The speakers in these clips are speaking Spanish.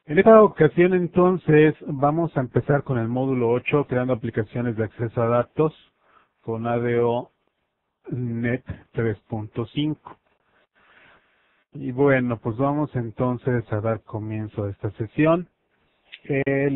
En esta ocasión entonces vamos a empezar con el módulo 8, creando aplicaciones de acceso a datos con ADO Net 3.5. Y bueno, pues vamos entonces a dar comienzo a esta sesión.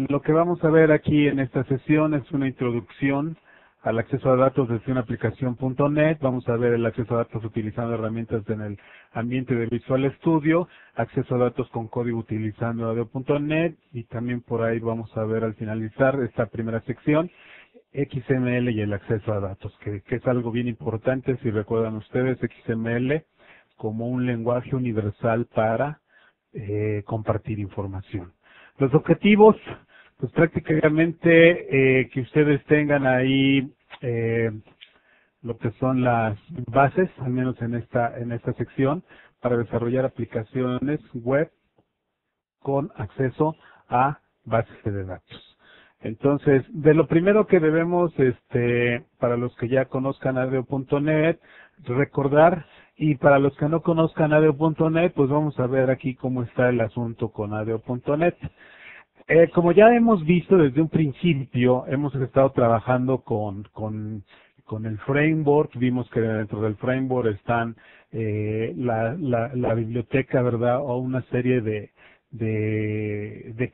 Lo que vamos a ver aquí en esta sesión es una introducción al acceso a datos desde una aplicación.net. Vamos a ver el acceso a datos utilizando herramientas en el ambiente de Visual Studio, acceso a datos con código utilizando ADO.net y también por ahí vamos a ver al finalizar esta primera sección XML y el acceso a datos, que es algo bien importante. Si recuerdan ustedes, XML como un lenguaje universal para compartir información. Los objetivos, pues prácticamente que ustedes tengan ahí lo que son las bases, al menos en esta sección, para desarrollar aplicaciones web con acceso a bases de datos. Entonces, de lo primero que debemos, para los que ya conozcan ADO.net, recordar, y para los que no conozcan ADO.net, pues vamos a ver aquí cómo está el asunto con ADO.net. Como ya hemos visto desde un principio, hemos estado trabajando con el framework. Vimos que dentro del framework están la biblioteca, ¿verdad? O una serie de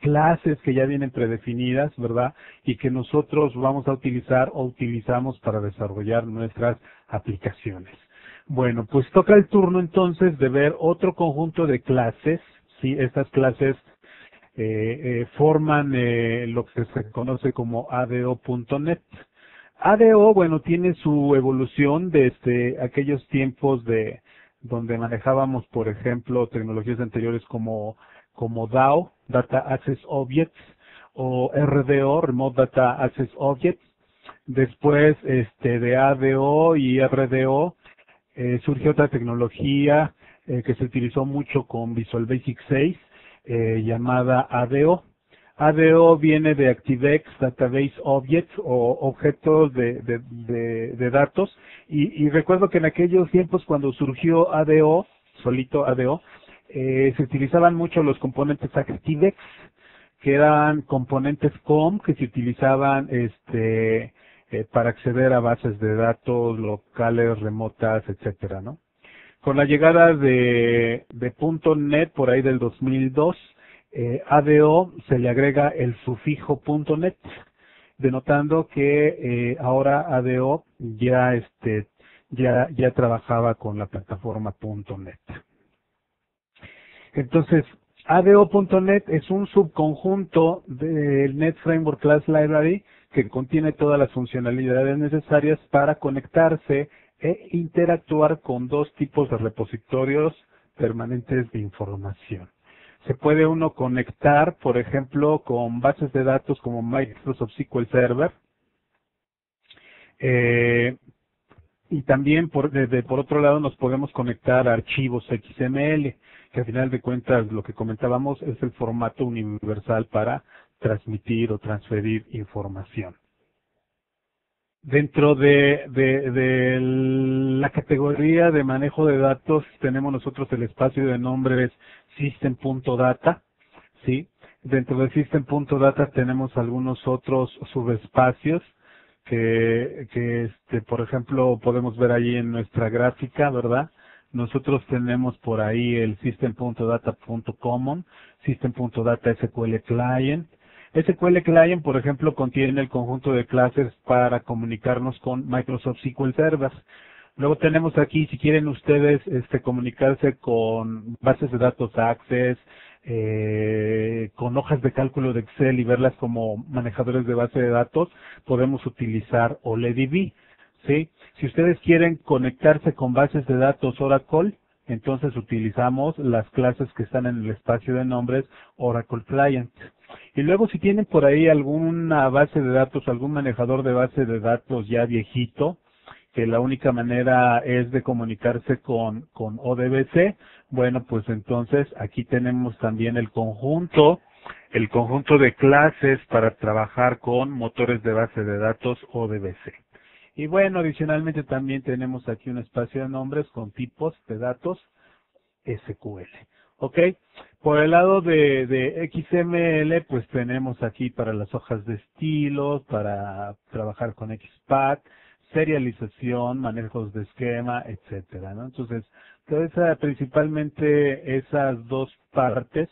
clases que ya vienen predefinidas, ¿verdad? Y que nosotros vamos a utilizar o utilizamos para desarrollar nuestras aplicaciones. Bueno, pues toca el turno entonces de ver otro conjunto de clases, ¿sí? Estas clases forman lo que se conoce como ADO.net. ADO, bueno, tiene su evolución desde aquellos tiempos de donde manejábamos, por ejemplo, tecnologías anteriores como DAO, Data Access Objects, o RDO, Remote Data Access Objects. Después de ADO y RDO surge otra tecnología que se utilizó mucho con Visual Basic 6, llamada ADO. ADO viene de ActiveX Database Objects o objetos de datos, y recuerdo que en aquellos tiempos cuando surgió ADO, solito ADO, se utilizaban mucho los componentes ActiveX, que eran componentes COM que se utilizaban para acceder a bases de datos locales, remotas, etcétera, ¿no? Con la llegada de .NET por ahí del 2002, ADO se le agrega el sufijo .NET, denotando que ahora ADO ya trabajaba con la plataforma .NET. Entonces, ADO.NET es un subconjunto del Net Framework Class Library que contiene todas las funcionalidades necesarias para conectarse e interactuar con dos tipos de repositorios permanentes de información. Se puede uno conectar, por ejemplo, con bases de datos como Microsoft SQL Server, y también por otro lado nos podemos conectar a archivos XML, que al final de cuentas lo que comentábamos es el formato universal para transmitir o transferir información. Dentro de la categoría de manejo de datos tenemos nosotros el espacio de nombres System.data, ¿sí? Dentro de System.data tenemos algunos otros subespacios que por ejemplo podemos ver ahí en nuestra gráfica, ¿verdad? Nosotros tenemos por ahí el System.data.common, System.data SQL Client. SQL Client, por ejemplo, contiene el conjunto de clases para comunicarnos con Microsoft SQL Server. Luego tenemos aquí, si quieren ustedes comunicarse con bases de datos Access, con hojas de cálculo de Excel y verlas como manejadores de base de datos, podemos utilizar OLEDB, ¿sí? Si ustedes quieren conectarse con bases de datos Oracle, entonces utilizamos las clases que están en el espacio de nombres Oracle Client. Y luego si tienen por ahí alguna base de datos, algún manejador de base de datos ya viejito, que la única manera es de comunicarse con ODBC, bueno, pues entonces aquí tenemos también el conjunto de clases para trabajar con motores de base de datos ODBC. Y bueno, adicionalmente también tenemos aquí un espacio de nombres con tipos de datos SQL. ¿Ok? Por el lado de XML, pues tenemos aquí para las hojas de estilo, para trabajar con XPath, serialización, manejos de esquema, etcétera, ¿no? Entonces, principalmente esas dos partes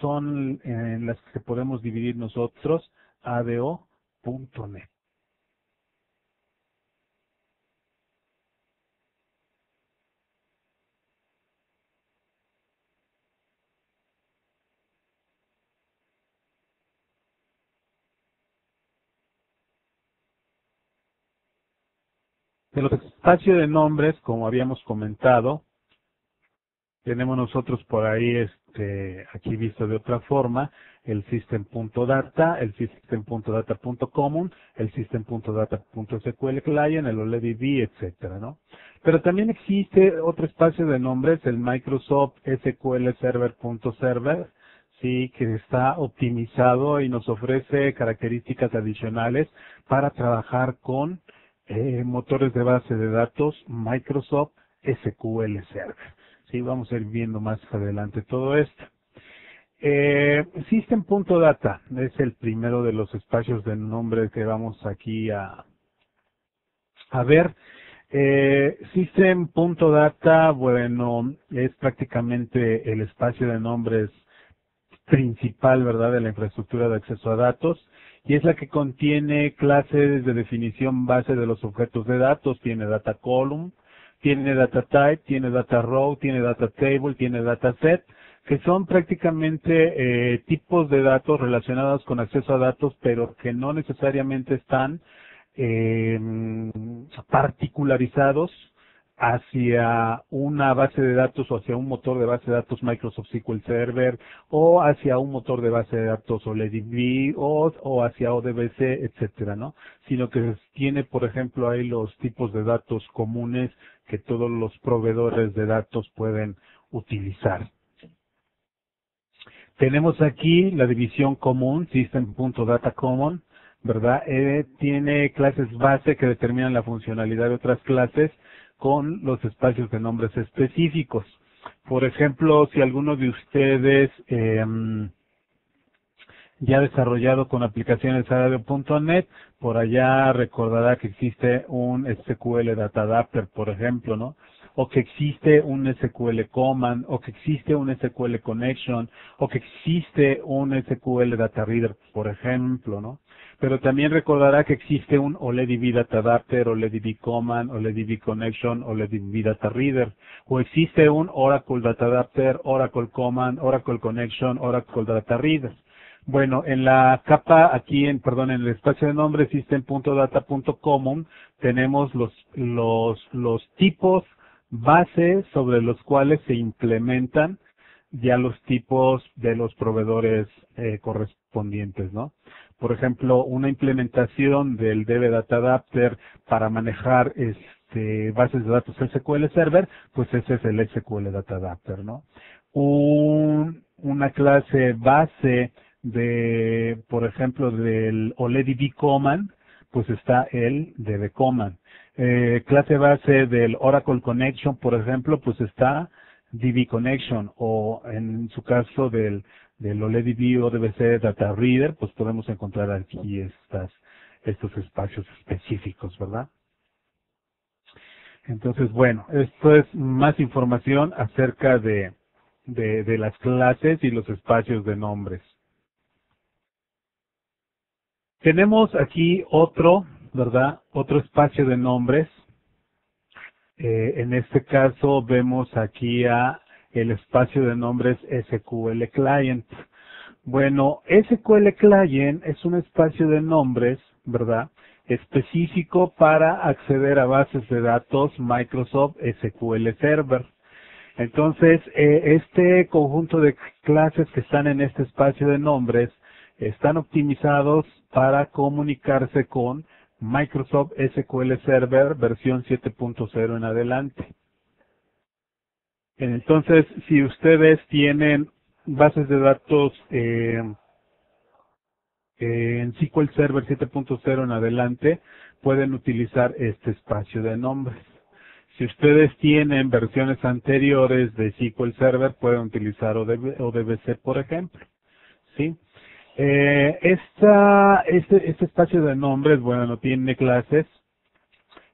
son en las que podemos dividir nosotros ADO.NET. De los espacios de nombres, como habíamos comentado, tenemos nosotros por ahí, aquí visto de otra forma, el system.data, el system.data.common, el system.data.sql client, el OLEDB, etcétera, ¿no? Pero también existe otro espacio de nombres, el Microsoft SQL Server.server, sí, que está optimizado y nos ofrece características adicionales para trabajar con motores de base de datos Microsoft SQL Server. Sí, vamos a ir viendo más adelante todo esto. System.data es el primero de los espacios de nombre que vamos aquí a ver. System.data, bueno, es prácticamente el espacio de nombres principal, ¿verdad?, de la infraestructura de acceso a datos, y es la que contiene clases de definición base de los objetos de datos. Tiene data column, tiene data type, tiene data row, tiene data table, tiene data set, que son prácticamente tipos de datos relacionados con acceso a datos, pero que no necesariamente están eh, particularizados hacia una base de datos o hacia un motor de base de datos Microsoft SQL Server o hacia un motor de base de datos OLEDB o hacia ODBC, etcétera, ¿no? Sino que tiene, por ejemplo, ahí los tipos de datos comunes que todos los proveedores de datos pueden utilizar. Tenemos aquí la división común, System.data.common, ¿verdad? Tiene clases base que determinan la funcionalidad de otras clases con los espacios de nombres específicos. Por ejemplo, si alguno de ustedes ya ha desarrollado con aplicaciones ADO.NET, por allá recordará que existe un SQL Data Adapter, por ejemplo, ¿no? O que existe un SQL Command, o que existe un SQL Connection, o que existe un SQL Data Reader, por ejemplo, ¿no? Pero también recordará que existe un OLEDB Data Adapter, OLEDB Command, OLEDB Connection, OLEDB Data Reader, o existe un Oracle Data Adapter, Oracle Command, Oracle Connection, Oracle Data Reader. Bueno, en la capa, aquí en el espacio de nombre system.data.common, tenemos los tipos base sobre los cuales se implementan ya los tipos de los proveedores correspondientes, ¿no? Por ejemplo, una implementación del DB Data Adapter para manejar bases de datos SQL Server, pues ese es el SQL Data Adapter, ¿no? Una clase base de, por ejemplo, del OLEDB Command, pues está el DB Command. Clase base del Oracle Connection, por ejemplo, pues está DB Connection, o en su caso del OLEDB ODBC Data Reader, pues podemos encontrar aquí estos espacios específicos, ¿verdad? Entonces, bueno, esto es más información acerca de las clases y los espacios de nombres. Tenemos aquí otro, ¿verdad? Otro espacio de nombres. En este caso vemos aquí el espacio de nombres SQL Client. Bueno, SQL Client es un espacio de nombres, ¿verdad?, específico para acceder a bases de datos Microsoft SQL Server. Entonces, este conjunto de clases que están en este espacio de nombres están optimizados para comunicarse con Microsoft SQL Server versión 7.0 en adelante. Entonces, si ustedes tienen bases de datos en SQL Server 7.0 en adelante, pueden utilizar este espacio de nombres. Si ustedes tienen versiones anteriores de SQL Server, pueden utilizar ODBC, por ejemplo. ¿Sí? Este espacio de nombres, bueno, no tiene clases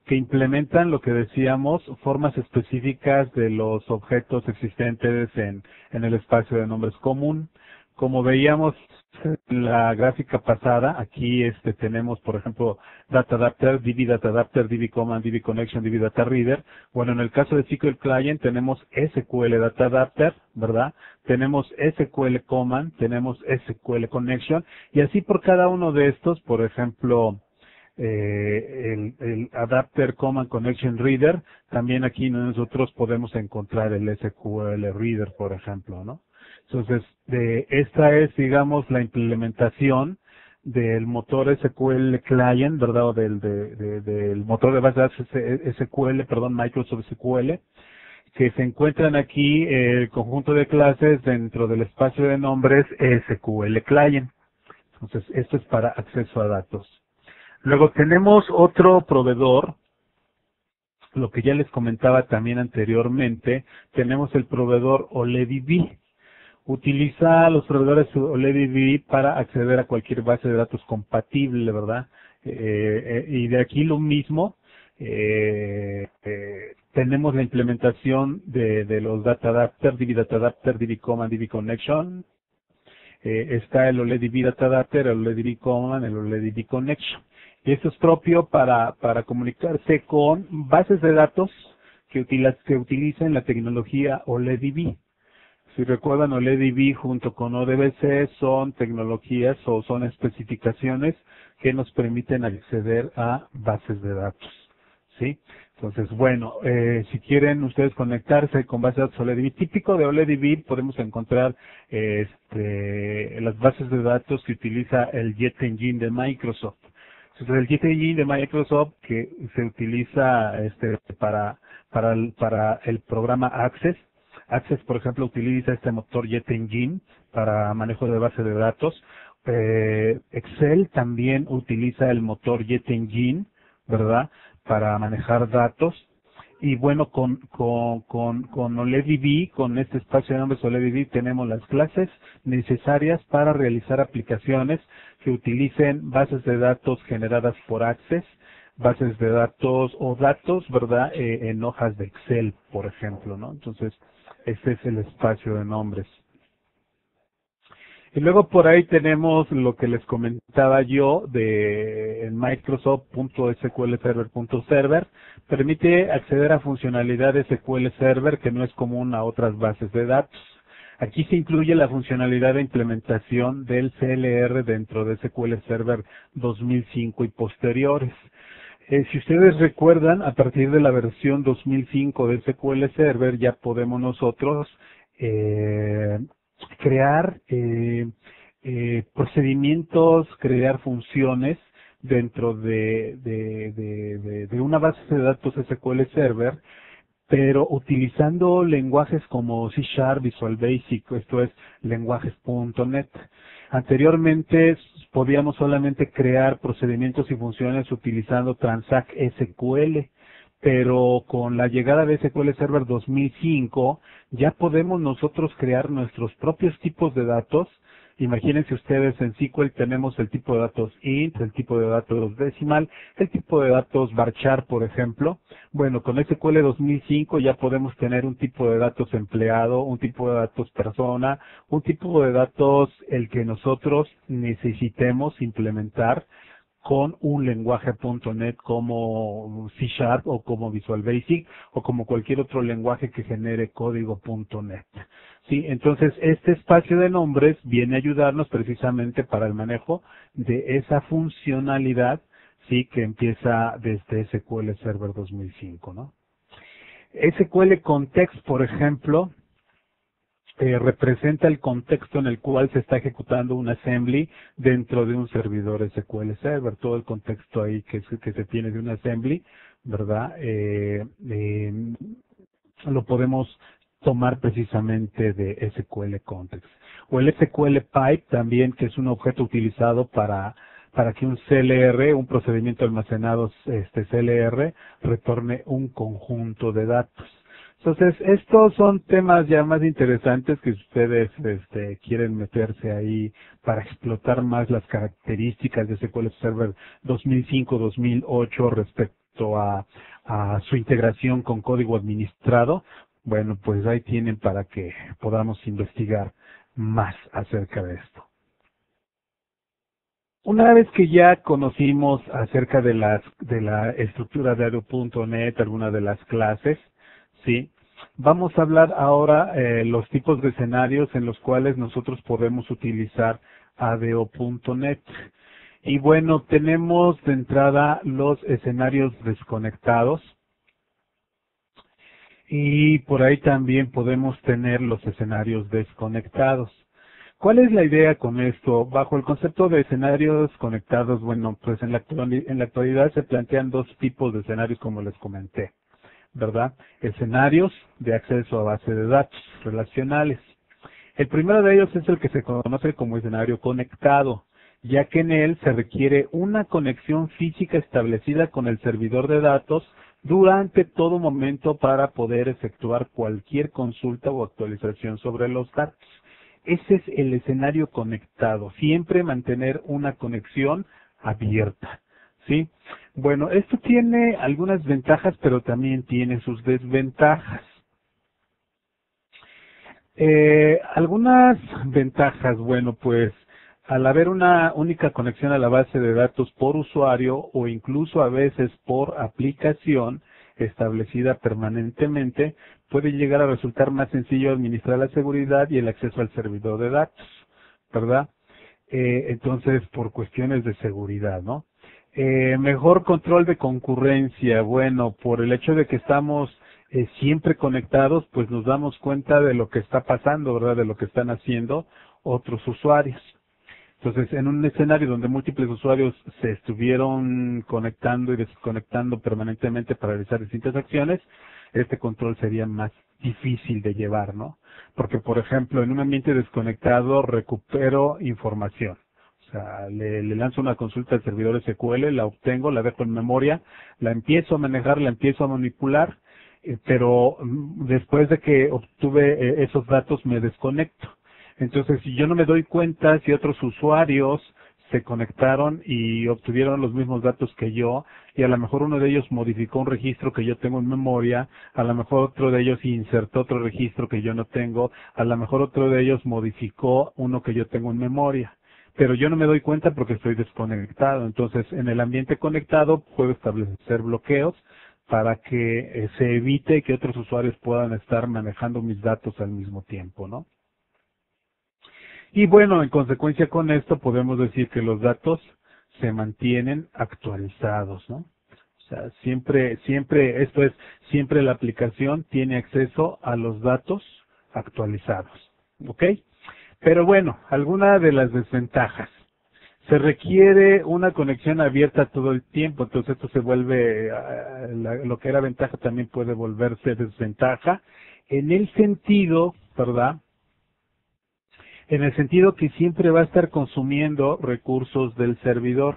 que implementan lo que decíamos, formas específicas de los objetos existentes en el espacio de nombres común. Como veíamos en la gráfica pasada, aquí tenemos, por ejemplo, Data Adapter, DB Command, DB Connection, DB Data Reader. Bueno, en el caso de SQL Client tenemos SQL Data Adapter, ¿verdad? Tenemos SQL Command, tenemos SQL Connection, y así por cada uno de estos, por ejemplo, el Adapter Command Connection Reader, también aquí nosotros podemos encontrar el SQL Reader, por ejemplo, ¿no? Entonces, esta es, digamos, la implementación del motor SQL Client, ¿verdad? O del motor de base de datos SQL, perdón, Microsoft SQL, que se encuentran aquí el conjunto de clases dentro del espacio de nombres SQL Client. Entonces, esto es para acceso a datos. Luego tenemos otro proveedor, lo que ya les comentaba también anteriormente, tenemos el proveedor OLEDB. Utiliza los proveedores OLEDB para acceder a cualquier base de datos compatible, ¿verdad? Y de aquí lo mismo, tenemos la implementación de los Data Adapter, DB Command, DB Connection. Está el OLEDB Data Adapter, el OLEDB Command, el OLEDB Connection. Y esto es propio para comunicarse con bases de datos que utilizan la tecnología OLEDB. Si recuerdan, OLEDB junto con ODBC son tecnologías o son especificaciones que nos permiten acceder a bases de datos, ¿sí? Entonces, bueno, si quieren ustedes conectarse con bases de datos OLEDB, típico de OLEDB podemos encontrar las bases de datos que utiliza el Jet Engine de Microsoft. Entonces, el Jet Engine de Microsoft que se utiliza para el programa Access. Access, por ejemplo, utiliza este motor Jet Engine para manejo de base de datos. Excel también utiliza el motor Jet Engine, ¿verdad?, para manejar datos. Y bueno, con OLEDB, con este espacio de nombres OLEDB, tenemos las clases necesarias para realizar aplicaciones que utilicen bases de datos generadas por Access, bases de datos o datos, ¿verdad?, en hojas de Excel, por ejemplo, ¿no? Entonces, este es el espacio de nombres. Y luego por ahí tenemos lo que les comentaba yo de Microsoft.sqlserver.server. Permite acceder a funcionalidades SQL Server que no es común a otras bases de datos. Aquí se incluye la funcionalidad de implementación del CLR dentro de SQL Server 2005 y posteriores. Si ustedes recuerdan, a partir de la versión 2005 de SQL Server ya podemos nosotros crear procedimientos, crear funciones dentro de una base de datos SQL Server, pero utilizando lenguajes como C#, Visual Basic, esto es lenguajes.NET. Anteriormente podíamos solamente crear procedimientos y funciones utilizando Transact SQL, pero con la llegada de SQL Server 2005 ya podemos nosotros crear nuestros propios tipos de datos. Imagínense ustedes, en SQL tenemos el tipo de datos int, el tipo de datos decimal, el tipo de datos varchar, por ejemplo. Bueno, con SQL 2005 ya podemos tener un tipo de datos empleado, un tipo de datos persona, un tipo de datos el que nosotros necesitemos implementar con un lenguaje.NET como C# o como Visual Basic o como cualquier otro lenguaje que genere código.NET. Sí, entonces este espacio de nombres viene a ayudarnos precisamente para el manejo de esa funcionalidad, sí, que empieza desde SQL Server 2005, ¿no? SQL Context, por ejemplo, representa el contexto en el cual se está ejecutando un assembly dentro de un servidor SQL Server, todo el contexto ahí que se tiene de un assembly, ¿verdad? Lo podemos tomar precisamente de SQL Context. O el SQL Pipe también, que es un objeto utilizado para para que un CLR, un procedimiento almacenado CLR, retorne un conjunto de datos. Entonces, estos son temas ya más interesantes que ustedes quieren meterse ahí para explotar más las características de SQL Server 2005-2008 respecto a su integración con código administrado. Bueno, pues ahí tienen para que podamos investigar más acerca de esto. Una vez que ya conocimos acerca de la estructura de ADO.NET, algunas de las clases, ¿sí? Vamos a hablar ahora los tipos de escenarios en los cuales nosotros podemos utilizar ADO.NET. Y bueno, tenemos de entrada los escenarios desconectados. Y por ahí también podemos tener los escenarios desconectados. ¿Cuál es la idea con esto? Bajo el concepto de escenarios conectados, bueno, pues en la actualidad se plantean dos tipos de escenarios como les comenté, ¿verdad? Escenarios de acceso a base de datos relacionales. El primero de ellos es el que se conoce como escenario conectado, ya que en él se requiere una conexión física establecida con el servidor de datos durante todo momento para poder efectuar cualquier consulta o actualización sobre los datos. Ese es el escenario conectado, siempre mantener una conexión abierta, ¿sí? Bueno, esto tiene algunas ventajas, pero también tiene sus desventajas. Algunas ventajas, bueno, pues al haber una única conexión a la base de datos por usuario o incluso a veces por aplicación establecida permanentemente, puede llegar a resultar más sencillo administrar la seguridad y el acceso al servidor de datos, ¿verdad? Entonces, por cuestiones de seguridad, ¿no? Mejor control de concurrencia, bueno, por el hecho de que estamos siempre conectados, pues nos damos cuenta de lo que está pasando, ¿verdad? De lo que están haciendo otros usuarios. Entonces, en un escenario donde múltiples usuarios se estuvieron conectando y desconectando permanentemente para realizar distintas acciones, este control sería más difícil de llevar, ¿no? Porque, por ejemplo, en un ambiente desconectado recupero información. O sea, le lanzo una consulta al servidor SQL, la obtengo, la dejo en memoria, la empiezo a manejar, la empiezo a manipular, pero después de que obtuve esos datos me desconecto. Entonces, si yo no me doy cuenta, si otros usuarios se conectaron y obtuvieron los mismos datos que yo, y a lo mejor uno de ellos modificó un registro que yo tengo en memoria, a lo mejor otro de ellos insertó otro registro que yo no tengo, a lo mejor otro de ellos modificó uno que yo tengo en memoria. Pero yo no me doy cuenta porque estoy desconectado. Entonces, en el ambiente conectado puedo establecer bloqueos para que se evite que otros usuarios puedan estar manejando mis datos al mismo tiempo, ¿no? Y bueno, en consecuencia con esto podemos decir que los datos se mantienen actualizados, ¿no? O sea, siempre la aplicación tiene acceso a los datos actualizados, ¿ok? Pero bueno, alguna de las desventajas. Se requiere una conexión abierta todo el tiempo, entonces esto se vuelve, lo que era ventaja también puede volverse desventaja, en el sentido, ¿verdad? En el sentido que siempre va a estar consumiendo recursos del servidor,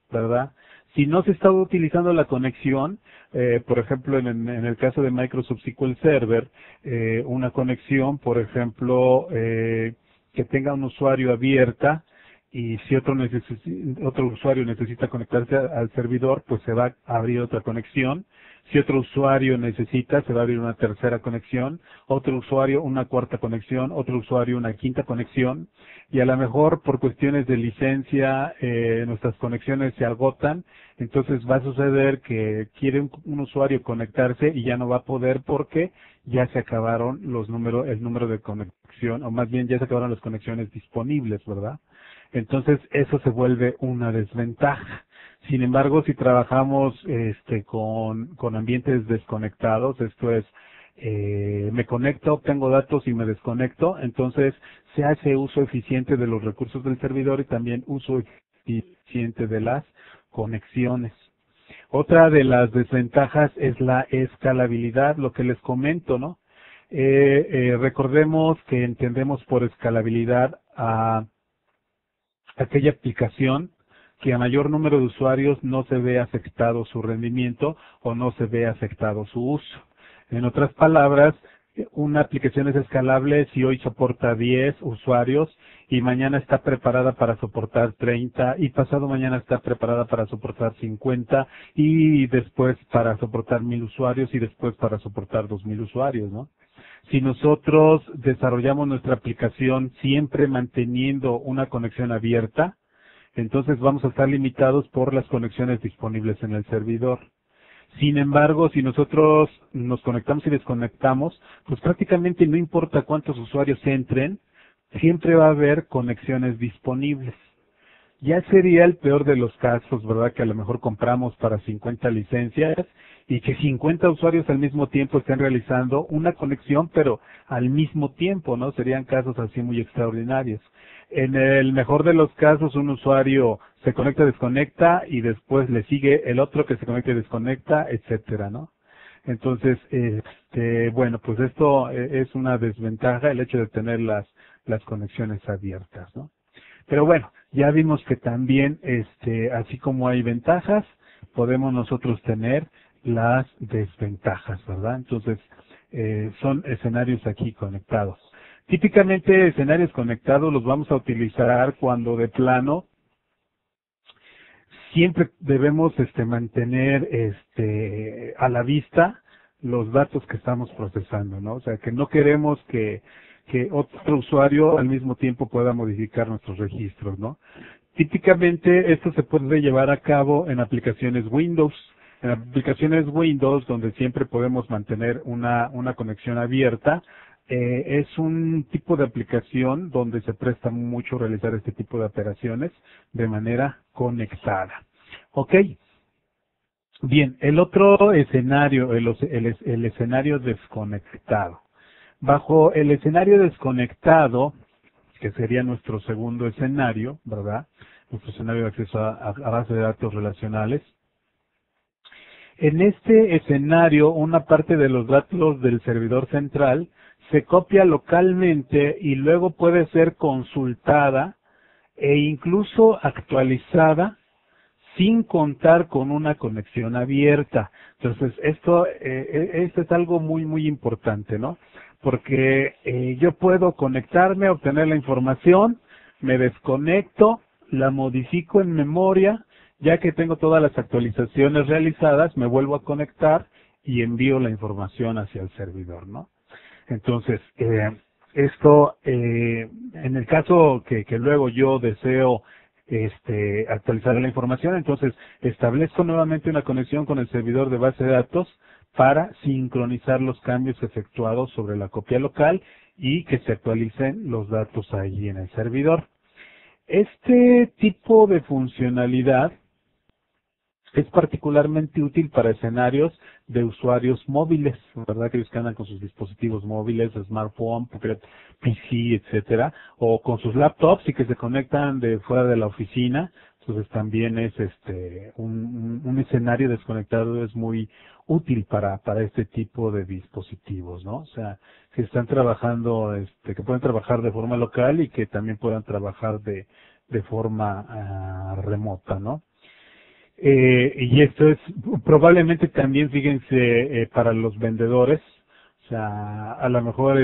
¿verdad? Si no se está utilizando la conexión, por ejemplo, en el caso de Microsoft SQL Server, una conexión, por ejemplo, que tenga un usuario abierta, y si otro usuario necesita conectarse al servidor, pues se va a abrir otra conexión. Si otro usuario necesita, se va a abrir una tercera conexión, otro usuario una cuarta conexión, otro usuario una quinta conexión, y a lo mejor por cuestiones de licencia nuestras conexiones se agotan, entonces va a suceder que quiere un usuario conectarse y ya no va a poder porque ya se acabaron el número de conexión, o más bien ya se acabaron las conexiones disponibles, ¿verdad? Entonces eso se vuelve una desventaja. Sin embargo, si trabajamos con ambientes desconectados, esto es, me conecto, obtengo datos y me desconecto, entonces se hace uso eficiente de los recursos del servidor y también uso eficiente de las conexiones. Otra de las desventajas es la escalabilidad, lo que les comento, ¿no? Recordemos que entendemos por escalabilidad a aquella aplicación que a mayor número de usuarios no se ve afectado su rendimiento o no se ve afectado su uso. En otras palabras, una aplicación es escalable si hoy soporta 10 usuarios y mañana está preparada para soportar 30 y pasado mañana está preparada para soportar 50 y después para soportar 1000 usuarios y después para soportar 2000 usuarios, ¿no? Si nosotros desarrollamos nuestra aplicación siempre manteniendo una conexión abierta, entonces vamos a estar limitados por las conexiones disponibles en el servidor. Sin embargo, si nosotros nos conectamos y desconectamos, pues prácticamente no importa cuántos usuarios entren, siempre va a haber conexiones disponibles. Ya sería el peor de los casos, ¿verdad? Que a lo mejor compramos para 50 licencias y que 50 usuarios al mismo tiempo estén realizando una conexión, pero al mismo tiempo, ¿no? Serían casos así muy extraordinarios. En el mejor de los casos, un usuario se conecta, desconecta y después le sigue el otro que se conecta y desconecta, etcétera, ¿no? Entonces, bueno, pues esto es una desventaja, el hecho de tener las conexiones abiertas, ¿no? Pero bueno, ya vimos que también, así como hay ventajas, podemos nosotros tener las desventajas, ¿verdad? Entonces, son escenarios aquí conectados. Típicamente, escenarios conectados los vamos a utilizar cuando de plano siempre debemos mantener a la vista los datos que estamos procesando, ¿no? O sea, que no queremos que otro usuario al mismo tiempo pueda modificar nuestros registros, ¿no? Típicamente esto se puede llevar a cabo en aplicaciones Windows. En aplicaciones Windows, donde siempre podemos mantener una conexión abierta, es un tipo de aplicación donde se presta mucho realizar este tipo de operaciones de manera conectada. ¿Ok? Bien, el otro escenario, el escenario desconectado. Bajo el escenario desconectado, que sería nuestro segundo escenario, ¿verdad? Nuestro escenario de acceso a base de datos relacionales. En este escenario, una parte de los datos del servidor central se copia localmente y luego puede ser consultada e incluso actualizada sin contar con una conexión abierta. Entonces, esto es algo muy, muy importante, ¿no? Porque yo puedo conectarme, obtener la información, me desconecto, la modifico en memoria, ya que tengo todas las actualizaciones realizadas, me vuelvo a conectar y envío la información hacia el servidor, ¿no? Entonces, esto, en el caso que luego yo deseo actualizar la información, entonces establezco nuevamente una conexión con el servidor de base de datos para sincronizar los cambios efectuados sobre la copia local y que se actualicen los datos ahí en el servidor. Este tipo de funcionalidad es particularmente útil para escenarios de usuarios móviles, ¿verdad? Aquellos que andan con sus dispositivos móviles, smartphone, PC, etcétera, o con sus laptops y que se conectan de fuera de la oficina. Entonces también es un escenario desconectado, es muy útil para este tipo de dispositivos, ¿no? O sea, que están trabajando, que pueden trabajar de forma local y que también puedan trabajar de forma remota, ¿no? Y esto es probablemente también, fíjense, para los vendedores. O sea, a lo mejor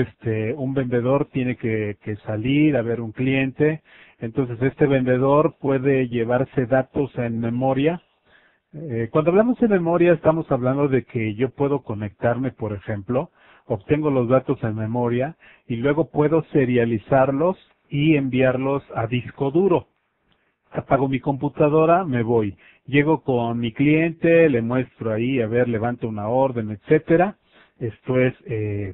un vendedor tiene que salir a ver un cliente, entonces este vendedor puede llevarse datos en memoria. Cuando hablamos de memoria estamos hablando de que yo puedo conectarme, por ejemplo, obtengo los datos en memoria y luego puedo serializarlos y enviarlos a disco duro. Apago mi computadora, me voy. Llego con mi cliente, le muestro ahí, a ver, levanto una orden, etcétera. Esto es,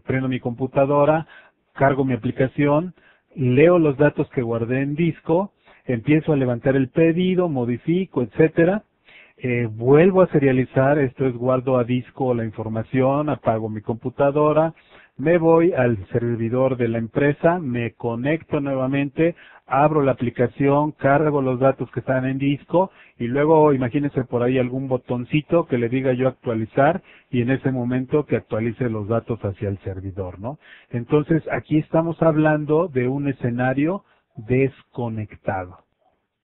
prendo mi computadora, cargo mi aplicación, leo los datos que guardé en disco, empiezo a levantar el pedido, modifico, etcétera. Vuelvo a serializar, esto es, guardo a disco la información, apago mi computadora, me voy al servidor de la empresa, me conecto nuevamente, abro la aplicación, cargo los datos que están en disco y luego imagínense por ahí algún botoncito que le diga yo actualizar y en ese momento que actualice los datos hacia el servidor, ¿no? Entonces aquí estamos hablando de un escenario desconectado,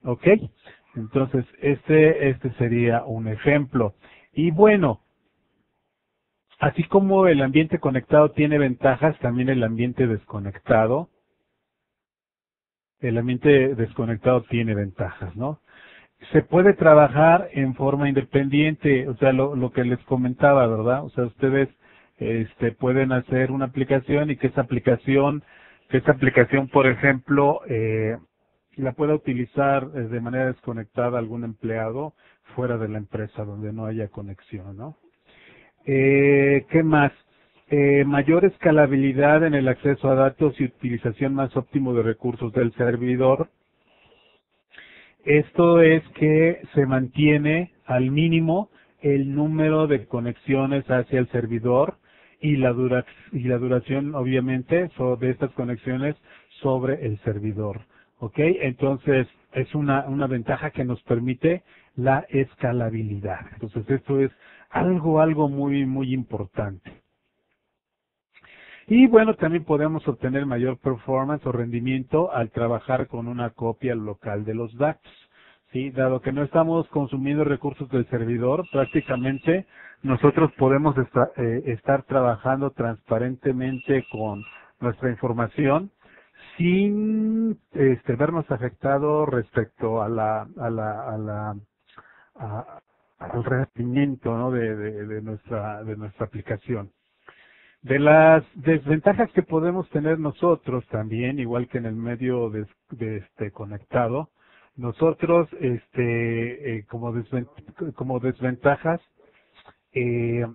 ¿ok? Entonces, este sería un ejemplo. Y bueno, así como el ambiente conectado tiene ventajas, también el ambiente desconectado tiene ventajas, ¿no? Se puede trabajar en forma independiente, o sea, lo que les comentaba, ¿verdad? O sea, ustedes pueden hacer una aplicación y que esa aplicación, por ejemplo, la pueda utilizar de manera desconectada algún empleado fuera de la empresa donde no haya conexión, ¿no? ¿Qué más? Mayor escalabilidad en el acceso a datos y utilización más óptimo de recursos del servidor. Esto es que se mantiene al mínimo el número de conexiones hacia el servidor y la duración, obviamente, de estas conexiones sobre el servidor. ¿Ok? Entonces, es una ventaja que nos permite la escalabilidad. Entonces, esto es algo muy, muy importante. Y bueno, también podemos obtener mayor performance o rendimiento al trabajar con una copia local de los datos. ¿Sí? Dado que no estamos consumiendo recursos del servidor, prácticamente nosotros podemos estar trabajando transparentemente con nuestra información sin vernos afectados respecto a al rendimiento, ¿no? de nuestra aplicación. De las desventajas que podemos tener nosotros también, igual que en el medio conectado, nosotros como desventajas eh,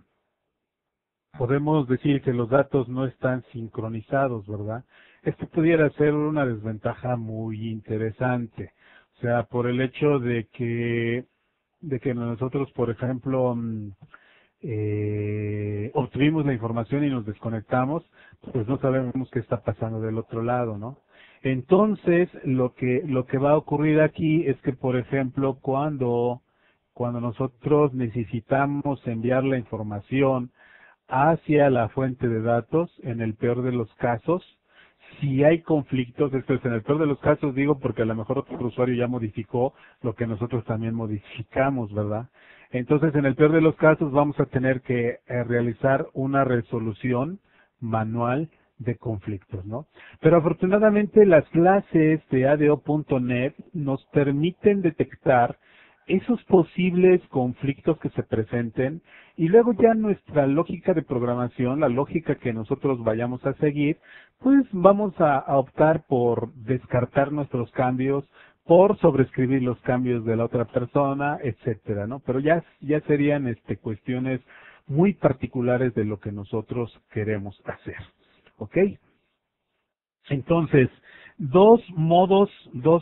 podemos decir que los datos no están sincronizados, ¿verdad? Esto pudiera ser una desventaja muy interesante, o sea, por el hecho de que nosotros, por ejemplo, obtuvimos la información y nos desconectamos, pues no sabemos qué está pasando del otro lado, ¿no? Entonces, lo que va a ocurrir aquí es que, por ejemplo, cuando nosotros necesitamos enviar la información hacia la fuente de datos, en el peor de los casos, si hay conflictos, esto es en el peor de los casos, digo, porque a lo mejor otro usuario ya modificó lo que nosotros también modificamos, ¿verdad? Entonces, en el peor de los casos, vamos a tener que realizar una resolución manual de conflictos, ¿no? Pero afortunadamente las clases de ADO.NET nos permiten detectar esos posibles conflictos que se presenten y luego ya nuestra lógica de programación, la lógica que nosotros vayamos a seguir, pues vamos a optar por descartar nuestros cambios, por sobreescribir los cambios de la otra persona, etcétera, ¿no? Pero ya serían cuestiones muy particulares de lo que nosotros queremos hacer. ¿Ok? Entonces, dos modos o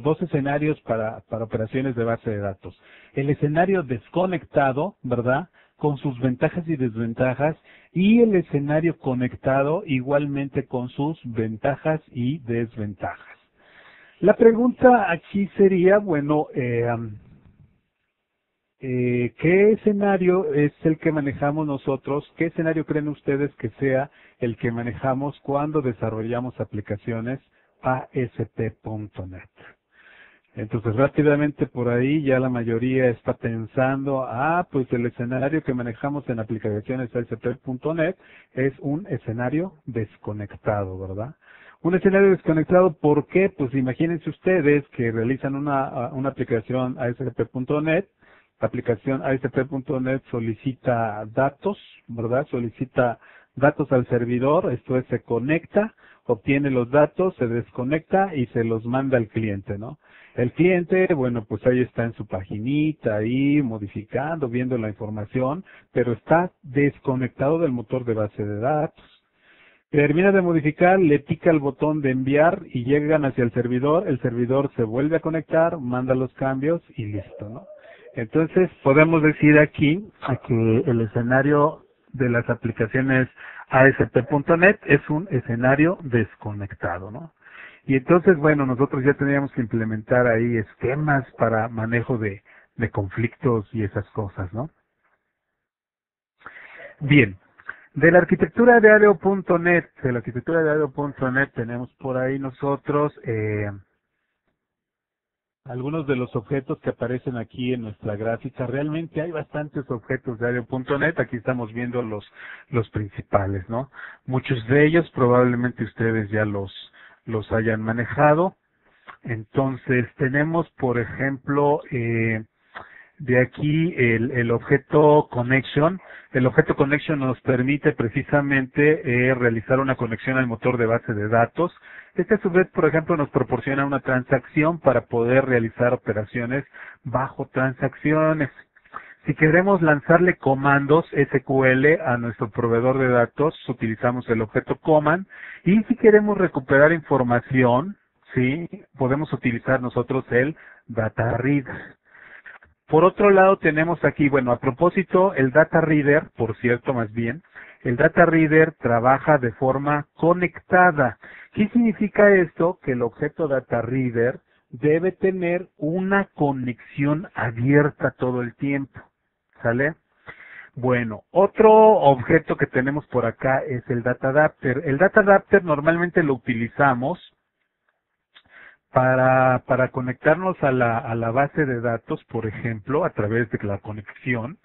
dos escenarios para operaciones de base de datos. El escenario desconectado, ¿verdad? Con sus ventajas y desventajas, y el escenario conectado igualmente con sus ventajas y desventajas. La pregunta aquí sería, bueno, ¿qué escenario es el que manejamos nosotros? ¿Qué escenario creen ustedes que sea el que manejamos cuando desarrollamos aplicaciones ASP.NET? Entonces, rápidamente por ahí ya la mayoría está pensando, pues el escenario que manejamos en aplicaciones ASP.NET es un escenario desconectado, ¿verdad? Un escenario desconectado, ¿por qué? Pues imagínense ustedes que realizan una aplicación ASP.NET. La aplicación ASP.NET solicita datos, ¿verdad? Solicita datos al servidor, esto es, se conecta, obtiene los datos, se desconecta y se los manda al cliente, ¿no? El cliente, bueno, pues ahí está en su paginita, ahí modificando, viendo la información, pero está desconectado del motor de base de datos. Termina de modificar, le pica el botón de enviar y llegan hacia el servidor se vuelve a conectar, manda los cambios y listo, ¿no? Entonces, podemos decir aquí que el escenario de las aplicaciones ASP.NET es un escenario desconectado, ¿no? Y entonces, bueno, nosotros ya teníamos que implementar ahí esquemas para manejo de conflictos y esas cosas, ¿no? Bien, De la arquitectura de ADO.NET, tenemos por ahí nosotros algunos de los objetos que aparecen aquí en nuestra gráfica. Realmente hay bastantes objetos de ADO.NET. Aquí estamos viendo los principales, ¿no? Muchos de ellos probablemente ustedes ya los hayan manejado. Entonces tenemos, por ejemplo, de aquí el objeto connection. El objeto connection nos permite precisamente realizar una conexión al motor de base de datos. Este a su vez, por ejemplo, nos proporciona una transacción para poder realizar operaciones bajo transacciones. Si queremos lanzarle comandos SQL a nuestro proveedor de datos, utilizamos el objeto command. Y si queremos recuperar información, sí, podemos utilizar nosotros el data reader. Por otro lado tenemos aquí, bueno, a propósito, el data reader, por cierto, más bien, el data reader trabaja de forma conectada. ¿Qué significa esto? Que el objeto data reader debe tener una conexión abierta todo el tiempo. ¿Sale? Bueno, otro objeto que tenemos por acá es el data adapter. El data adapter normalmente lo utilizamos para conectarnos a la base de datos, por ejemplo, a través de la conexión,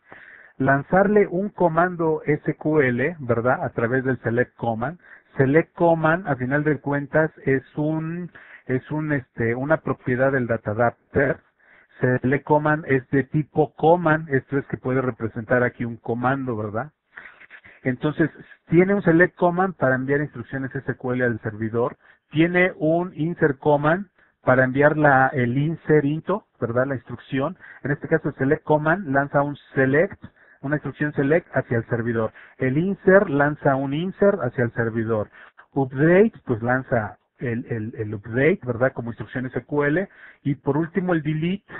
lanzarle un comando SQL, ¿verdad? A través del select command. Select command, a final de cuentas, es una propiedad del data adapter. Select command es de tipo command, esto es que puede representar aquí un comando, ¿verdad? Entonces, tiene un select command para enviar instrucciones SQL al servidor, tiene un insert command para enviar el insert into, ¿verdad? La instrucción. En este caso, el select command lanza una instrucción select hacia el servidor. El insert lanza un insert hacia el servidor. Update, pues lanza el update, ¿verdad? Como instrucción SQL. Y por último, el delete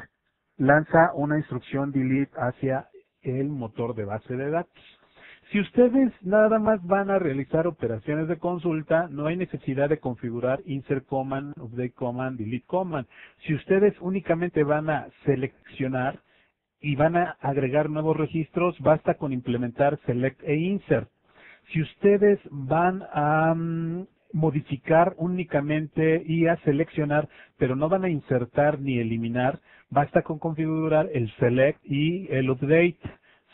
lanza una instrucción delete hacia el motor de base de datos. Si ustedes nada más van a realizar operaciones de consulta, no hay necesidad de configurar insert command, update command, delete command. Si ustedes únicamente van a seleccionar y van a agregar nuevos registros, basta con implementar select e insert. Si ustedes van a modificar únicamente y a seleccionar, pero no van a insertar ni eliminar, basta con configurar el select y el update.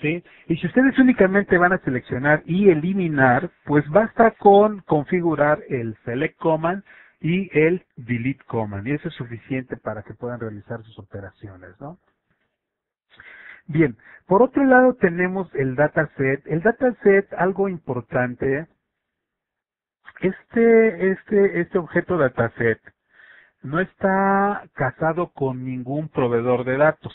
¿Sí? Y si ustedes únicamente van a seleccionar y eliminar, pues basta con configurar el select command y el delete command. Y eso es suficiente para que puedan realizar sus operaciones, ¿no? Bien, por otro lado tenemos el dataset. El dataset, algo importante, este objeto dataset no está casado con ningún proveedor de datos.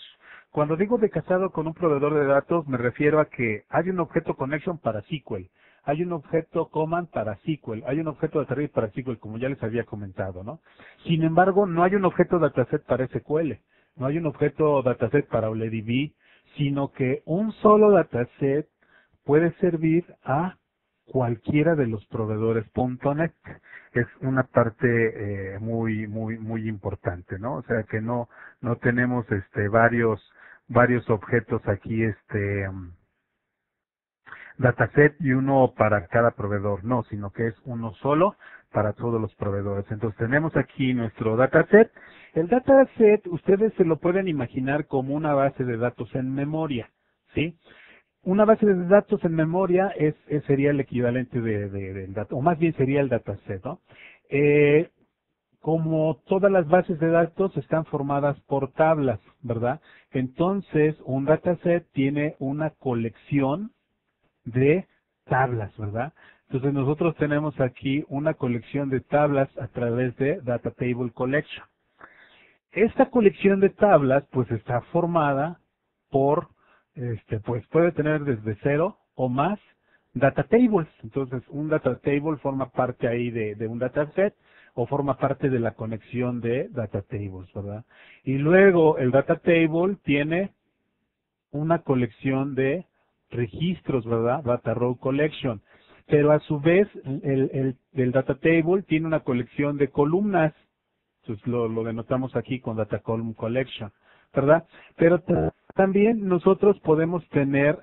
Cuando digo de casado con un proveedor de datos, me refiero a que hay un objeto connection para SQL, hay un objeto command para SQL, hay un objeto dataset para SQL, como ya les había comentado, ¿no? Sin embargo, no hay un objeto dataset para SQL, no hay un objeto dataset para OLEDB, sino que un solo dataset puede servir a cualquiera de los proveedores .NET. Es una parte muy importante, ¿no? O sea que no tenemos varios objetos aquí dataset y uno para cada proveedor, no, sino que es uno solo para todos los proveedores. Entonces tenemos aquí nuestro dataset. El dataset ustedes se lo pueden imaginar como una base de datos en memoria, ¿sí? Una base de datos en memoria sería el equivalente del dato, o más bien sería el dataset, ¿no? Como todas las bases de datos están formadas por tablas, ¿verdad? Entonces, un dataset tiene una colección de tablas, ¿verdad? Entonces, nosotros tenemos aquí una colección de tablas a través de Data Table Collection. Esta colección de tablas, pues, está formada por, pues, puede tener desde 0 o más data tables. Entonces, un data table forma parte ahí de un dataset o forma parte de la conexión de data tables, ¿verdad? Y luego el data table tiene una colección de registros, ¿verdad? Data row collection. Pero a su vez, el data table tiene una colección de columnas. Entonces lo denotamos aquí con data column collection, ¿verdad? Pero también nosotros podemos tener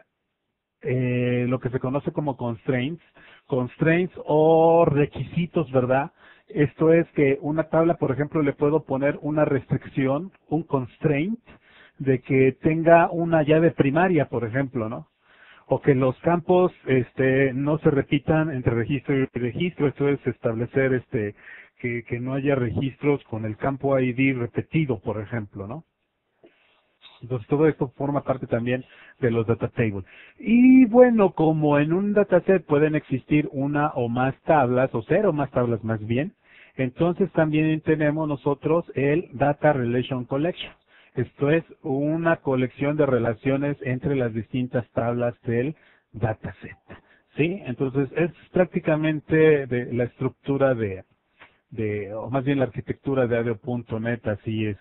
lo que se conoce como constraints o requisitos, ¿verdad? Esto es que una tabla, por ejemplo, le puedo poner una restricción, un constraint, de que tenga una llave primaria, por ejemplo, ¿no? O que los campos no se repitan entre registro y registro. Esto es establecer que no haya registros con el campo ID repetido, por ejemplo, ¿no? Entonces todo esto forma parte también de los data tables. Y bueno, como en un dataset pueden existir una o más tablas, o cero o más tablas más bien, entonces también tenemos nosotros el Data Relation Collection. Esto es una colección de relaciones entre las distintas tablas del dataset. ¿Sí? Entonces es prácticamente de la estructura o más bien la arquitectura de ADO.NET, así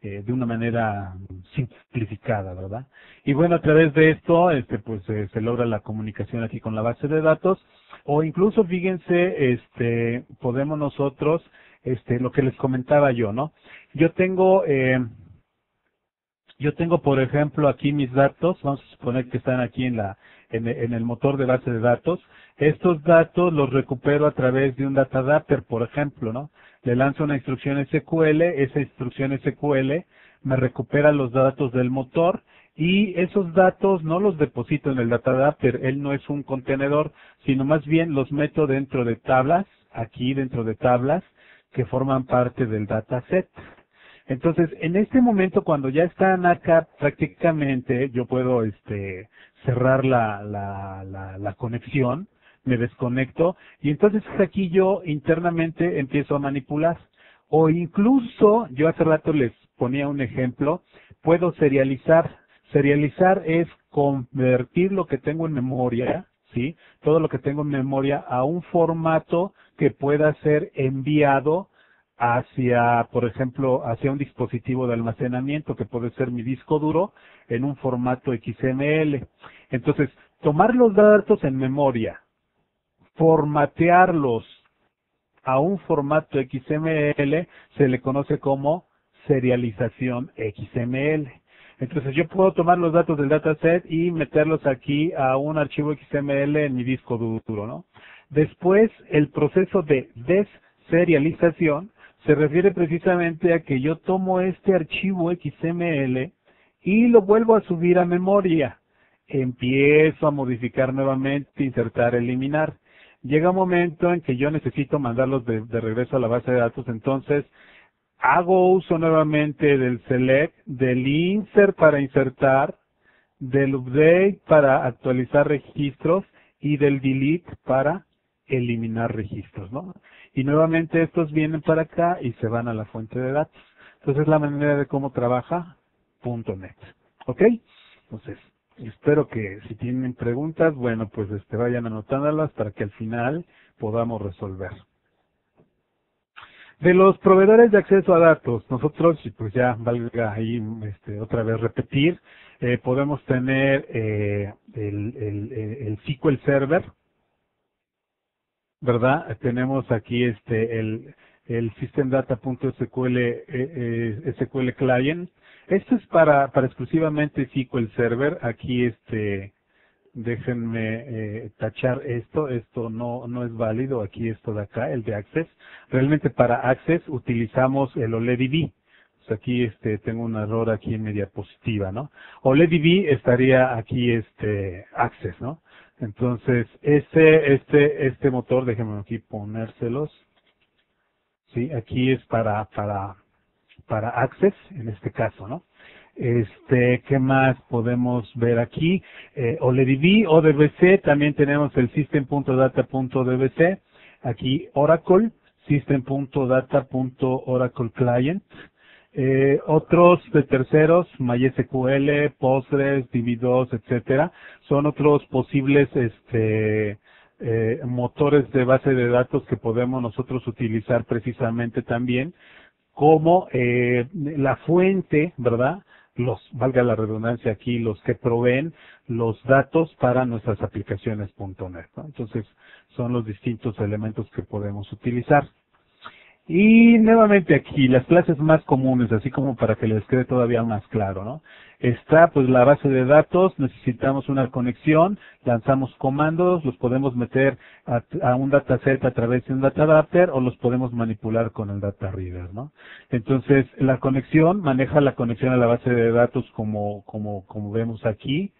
de una manera simplificada, ¿verdad? Y bueno, a través de esto, pues se logra la comunicación aquí con la base de datos, o incluso, fíjense, podemos nosotros, lo que les comentaba yo, ¿no? Yo tengo, por ejemplo, aquí mis datos, vamos a suponer que están aquí en el motor de base de datos. Estos datos los recupero a través de un data adapter, por ejemplo, ¿no? Le lanzo una instrucción SQL, esa instrucción SQL me recupera los datos del motor y esos datos no los deposito en el data adapter, él no es un contenedor, sino más bien los meto dentro de tablas, aquí dentro de tablas que forman parte del dataset. Entonces, en este momento, cuando ya están acá, prácticamente yo puedo cerrar la conexión, me desconecto, y entonces aquí yo internamente empiezo a manipular. O incluso, yo hace rato les ponía un ejemplo, puedo serializar. Serializar es convertir lo que tengo en memoria, ¿sí? Todo lo que tengo en memoria a un formato que pueda ser enviado hacia, por ejemplo, hacia un dispositivo de almacenamiento que puede ser mi disco duro en un formato XML. Entonces, tomar los datos en memoria, formatearlos a un formato XML, se le conoce como serialización XML. Entonces, yo puedo tomar los datos del dataset y meterlos aquí a un archivo XML en mi disco duro, ¿no? Después, el proceso de deserialización se refiere precisamente a que yo tomo este archivo XML y lo vuelvo a subir a memoria. Empiezo a modificar nuevamente, insertar, eliminar. Llega un momento en que yo necesito mandarlos de regreso a la base de datos, entonces hago uso nuevamente del select, del insert para insertar, del update para actualizar registros y del delete para eliminar registros, ¿no? Y nuevamente estos vienen para acá y se van a la fuente de datos. Entonces es la manera de cómo trabaja .NET. ¿Ok? Entonces, espero que si tienen preguntas, bueno, pues vayan anotándolas para que al final podamos resolver. De los proveedores de acceso a datos, nosotros, pues ya valga ahí otra vez repetir, podemos tener el SQL Server, ¿verdad? Tenemos aquí el systemdata.sql SQL Client. Esto es para exclusivamente SQL Server. Aquí déjenme tachar esto no es válido, aquí esto de acá, el de Access. Realmente para Access utilizamos el OLEDB. Pues aquí tengo un error aquí en mi diapositiva, ¿no? OLEDB estaría aquí Access, ¿no? Entonces, este motor, déjenme aquí ponérselos. Sí, aquí es para Access, en este caso, ¿no? ¿Qué más podemos ver aquí? OLEDB, ODBC, también tenemos el system.data.dbc, aquí Oracle, system.data.oracle client, otros de terceros, MySQL, Postgres, DB2, etcétera, son otros posibles motores de base de datos que podemos nosotros utilizar precisamente también como la fuente, ¿verdad? Valga la redundancia aquí, los que proveen los datos para nuestras aplicaciones .NET, ¿no? Entonces, son los distintos elementos que podemos utilizar. Y nuevamente aquí, las clases más comunes, así como para que les quede todavía más claro, ¿no? Está pues la base de datos, necesitamos una conexión, lanzamos comandos, los podemos meter a un dataset a través de un data adapter o los podemos manipular con el data reader, ¿no? Entonces, la conexión, maneja la conexión a la base de datos como vemos aquí.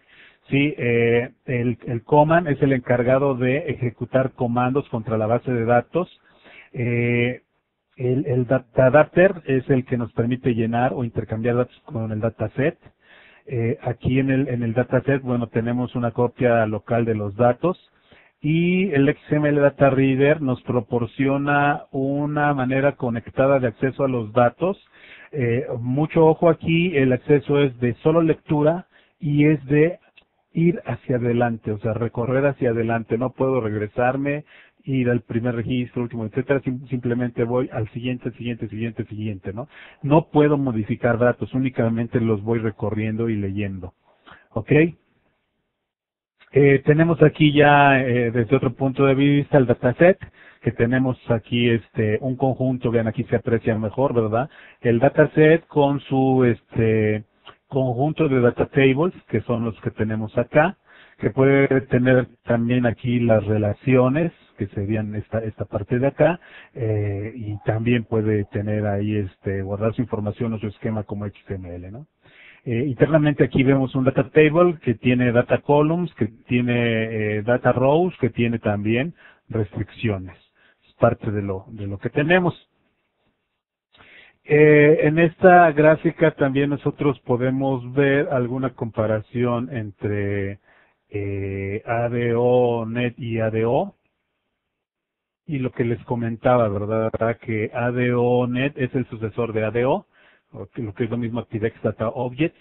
Sí, el command es el encargado de ejecutar comandos contra la base de datos. El data adapter es el que nos permite llenar o intercambiar datos con el dataset. Aquí en el dataset, bueno, tenemos una copia local de los datos y el XML Data Reader nos proporciona una manera conectada de acceso a los datos. Mucho ojo aquí, el acceso es de solo lectura y es de ir hacia adelante, o sea, recorrer hacia adelante. No puedo regresarme, ir al primer registro, último, etcétera, simplemente voy al siguiente, siguiente, ¿no? No puedo modificar datos, únicamente los voy recorriendo y leyendo. ¿Ok? Tenemos aquí ya, desde otro punto de vista, el dataset, que tenemos aquí un conjunto, vean aquí se aprecia mejor, ¿verdad? El dataset con su conjunto de data tables, que son los que tenemos acá, que puede tener también aquí las relaciones, que serían esta parte de acá, y también puede tener ahí guardar su información o su esquema como XML, ¿no? Internamente aquí vemos un data table que tiene data columns, que tiene data rows, que tiene también restricciones. Es parte de lo que tenemos. En esta gráfica también nosotros podemos ver alguna comparación entre ADO.NET y ADO. Y lo que les comentaba, ¿verdad? Que ADO.NET es el sucesor de ADO, lo que es lo mismo ActiveX Data Objects.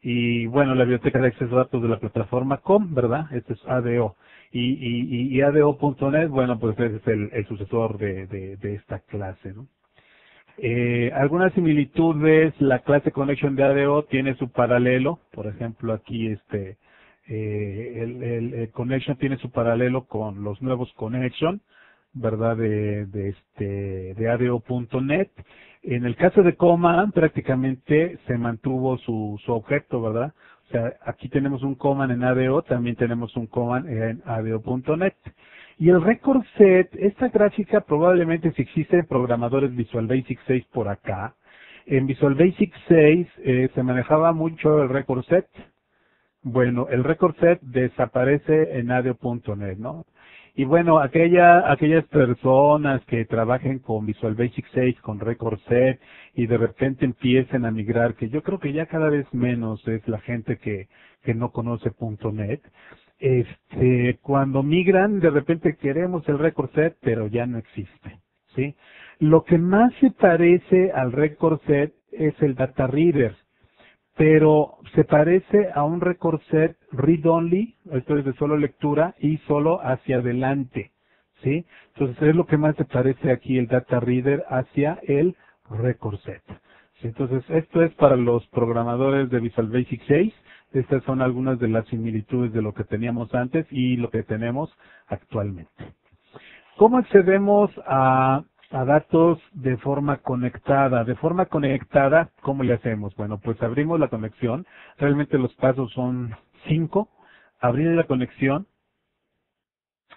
Y bueno, la biblioteca de acceso a datos de la plataforma COM, ¿verdad? Este es ADO. Y ADO.NET, bueno, pues es el sucesor de esta clase, ¿no? Algunas similitudes, la clase Connection de ADO tiene su paralelo, por ejemplo aquí el Connection tiene su paralelo con los nuevos Connection, ¿verdad? De ADO.NET. En el caso de command prácticamente se mantuvo su objeto, ¿verdad? O sea, aquí tenemos un command en ADO, también tenemos un command en ADO.NET. Y el record set, esta gráfica probablemente si existen programadores Visual Basic 6 por acá, en Visual Basic 6 se manejaba mucho el record set. Bueno, el record set desaparece en ADO.NET, ¿no? Y bueno, aquellas personas que trabajen con Visual Basic 6, con record set, y de repente empiecen a migrar, que yo creo que ya cada vez menos es la gente que no conoce .NET, cuando migran, de repente queremos el record set, pero ya no existe, ¿sí? Lo que más se parece al record set es el data reader, pero se parece a un record set read-only, esto es de solo lectura y solo hacia adelante, ¿sí? Entonces es lo que más se parece aquí el data reader hacia el record set. ¿Sí? Entonces esto es para los programadores de Visual Basic 6, estas son algunas de las similitudes de lo que teníamos antes y lo que tenemos actualmente. ¿Cómo accedemos a datos de forma conectada? De forma conectada, ¿cómo le hacemos? Bueno, pues abrimos la conexión. Realmente los pasos son 5. Abrir la conexión,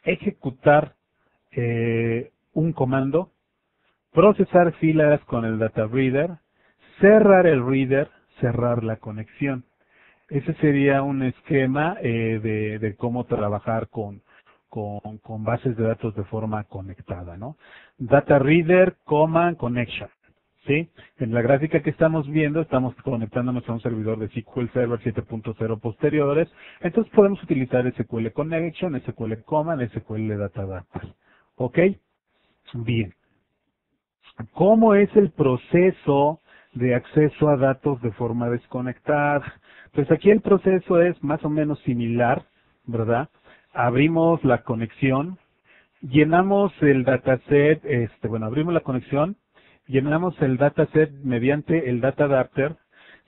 ejecutar un comando, procesar filas con el data reader, cerrar el reader, cerrar la conexión. Ese sería un esquema de cómo trabajar con bases de datos de forma conectada, ¿no? Data Reader, Command, Connection, ¿sí? En la gráfica que estamos viendo, estamos conectándonos a un servidor de SQL Server 7.0 posteriores, entonces podemos utilizar SQL Connection, SQL Command, SQL Data Adapter, ¿ok? Bien. ¿Cómo es el proceso de acceso a datos de forma desconectada? Pues aquí el proceso es más o menos similar, ¿verdad? Abrimos la conexión, llenamos el dataset, abrimos la conexión, llenamos el dataset mediante el data adapter,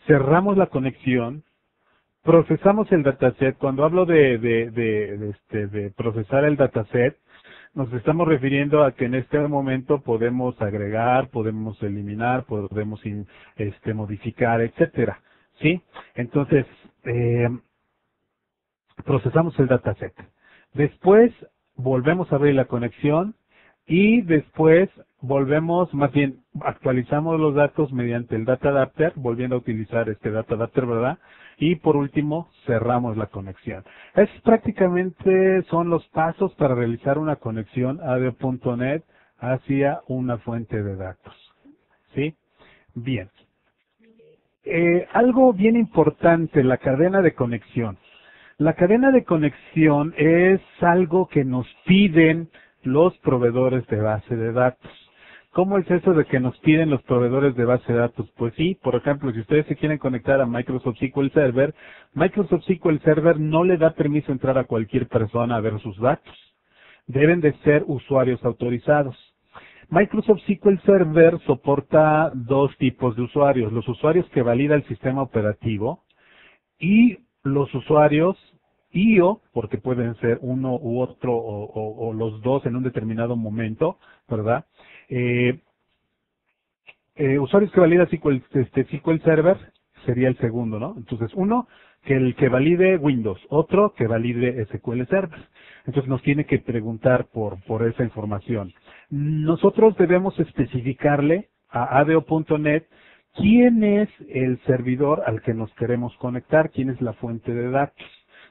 cerramos la conexión, procesamos el dataset. Cuando hablo de procesar el dataset, Nos estamos refiriendo a que en este momento podemos agregar, podemos eliminar, podemos modificar, etcétera, ¿sí? Entonces, procesamos el dataset. Después volvemos a abrir la conexión y después volvemos, más bien actualizamos los datos mediante el data adapter, volviendo a utilizar este data adapter, ¿verdad? Y por último cerramos la conexión. Es prácticamente son los pasos para realizar una conexión ADO.NET hacia una fuente de datos, ¿sí? Bien. Algo bien importante, la cadena de conexión. La cadena de conexión es algo que nos piden los proveedores de base de datos. ¿Cómo es eso de que nos piden los proveedores de base de datos? Pues sí, por ejemplo, si ustedes se quieren conectar a Microsoft SQL Server, Microsoft SQL Server no le da permiso entrar a cualquier persona a ver sus datos. Deben de ser usuarios autorizados. Microsoft SQL Server soporta dos tipos de usuarios, los usuarios que valida el sistema operativo y los usuarios IO, porque pueden ser uno u otro o los dos en un determinado momento, ¿verdad? Usuarios que valida SQL Server sería el segundo, ¿no? Entonces, uno, que el que valide Windows, otro que valide SQL Server. Entonces nos tiene que preguntar por esa información. Nosotros debemos especificarle a ADO.NET quién es el servidor al que nos queremos conectar, quién es la fuente de datos.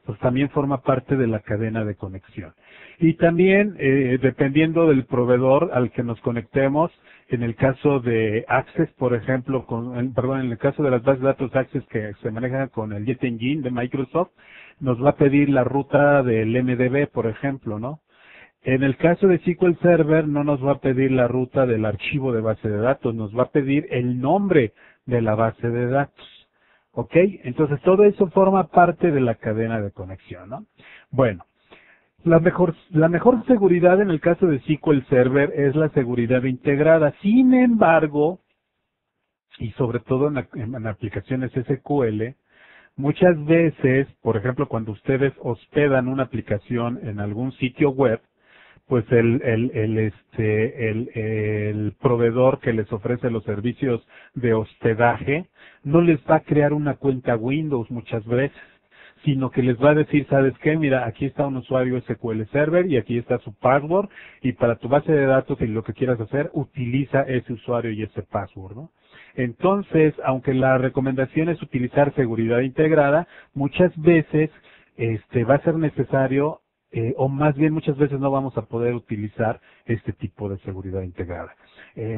Pues también forma parte de la cadena de conexión. Y también, dependiendo del proveedor al que nos conectemos, en el caso de Access, por ejemplo, en el caso de las bases de datos Access que se manejan con el Jet Engine de Microsoft, nos va a pedir la ruta del MDB, por ejemplo, ¿no? En el caso de SQL Server no nos va a pedir la ruta del archivo de base de datos, nos va a pedir el nombre de la base de datos. ¿Ok? Entonces todo eso forma parte de la cadena de conexión, ¿no? Bueno, la mejor seguridad en el caso de SQL Server es la seguridad integrada. Sin embargo, y sobre todo en aplicaciones SQL, muchas veces, por ejemplo, cuando ustedes hospedan una aplicación en algún sitio web, pues el proveedor que les ofrece los servicios de hospedaje no les va a crear una cuenta Windows muchas veces, sino que les va a decir, ¿sabes qué? Mira, aquí está un usuario SQL Server y aquí está su password y para tu base de datos y lo que quieras hacer, utiliza ese usuario y ese password, ¿no? Entonces, aunque la recomendación es utilizar seguridad integrada, muchas veces va a ser necesario o más bien muchas veces no vamos a poder utilizar este tipo de seguridad integrada.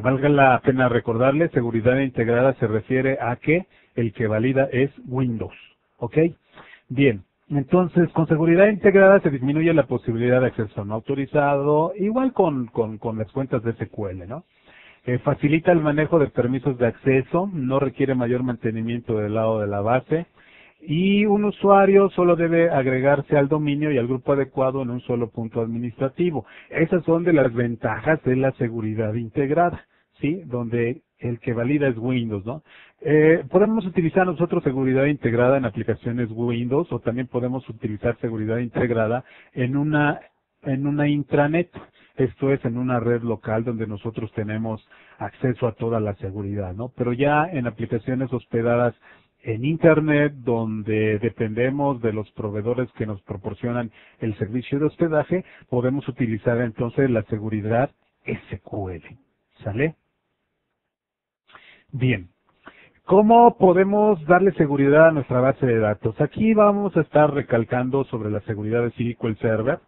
Valga la pena recordarle, seguridad integrada se refiere a que el que valida es Windows, ¿ok? Bien, entonces con seguridad integrada se disminuye la posibilidad de acceso no autorizado, igual con las cuentas de SQL, ¿no? Facilita el manejo de permisos de acceso, no requiere mayor mantenimiento del lado de la base, y un usuario solo debe agregarse al dominio y al grupo adecuado en un solo punto administrativo. Esas son de las ventajas de la seguridad integrada, ¿sí? Donde el que valida es Windows, ¿no? Podemos utilizar nosotros seguridad integrada en aplicaciones Windows o también podemos utilizar seguridad integrada en una intranet. Esto es en una red local donde nosotros tenemos acceso a toda la seguridad, ¿no? Pero ya en aplicaciones hospedadas en Internet, donde dependemos de los proveedores que nos proporcionan el servicio de hospedaje, podemos utilizar entonces la seguridad SQL. ¿Sale? Bien. ¿Cómo podemos darle seguridad a nuestra base de datos? Aquí vamos a estar recalcando sobre la seguridad de SQL Server.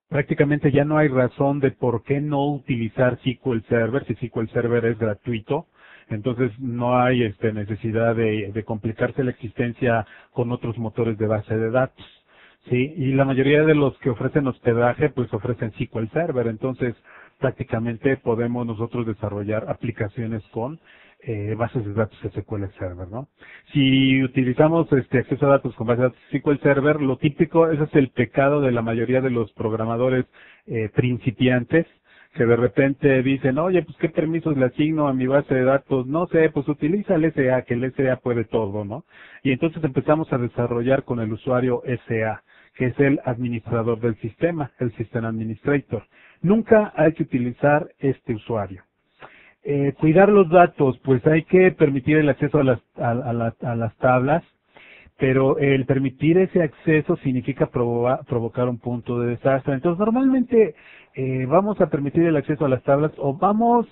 Prácticamente ya no hay razón de por qué no utilizar SQL Server si SQL Server es gratuito. Entonces no hay necesidad de complicarse la existencia con otros motores de base de datos. Sí, y la mayoría de los que ofrecen hospedaje pues ofrecen SQL Server. Entonces prácticamente podemos nosotros desarrollar aplicaciones con bases de datos SQL Server, ¿no? Si utilizamos acceso a datos con bases de datos SQL Server, lo típico, ese es el pecado de la mayoría de los programadores principiantes, que de repente dicen, oye, pues qué permisos le asigno a mi base de datos, no sé, pues utiliza el SA, que el SA puede todo, ¿no? Y entonces empezamos a desarrollar con el usuario SA, que es el administrador del sistema, el System Administrator. Nunca hay que utilizar este usuario. Cuidar los datos, pues hay que permitir el acceso a las tablas, pero el permitir ese acceso significa provocar un punto de desastre. Entonces, normalmente vamos a permitir el acceso a las tablas o vamos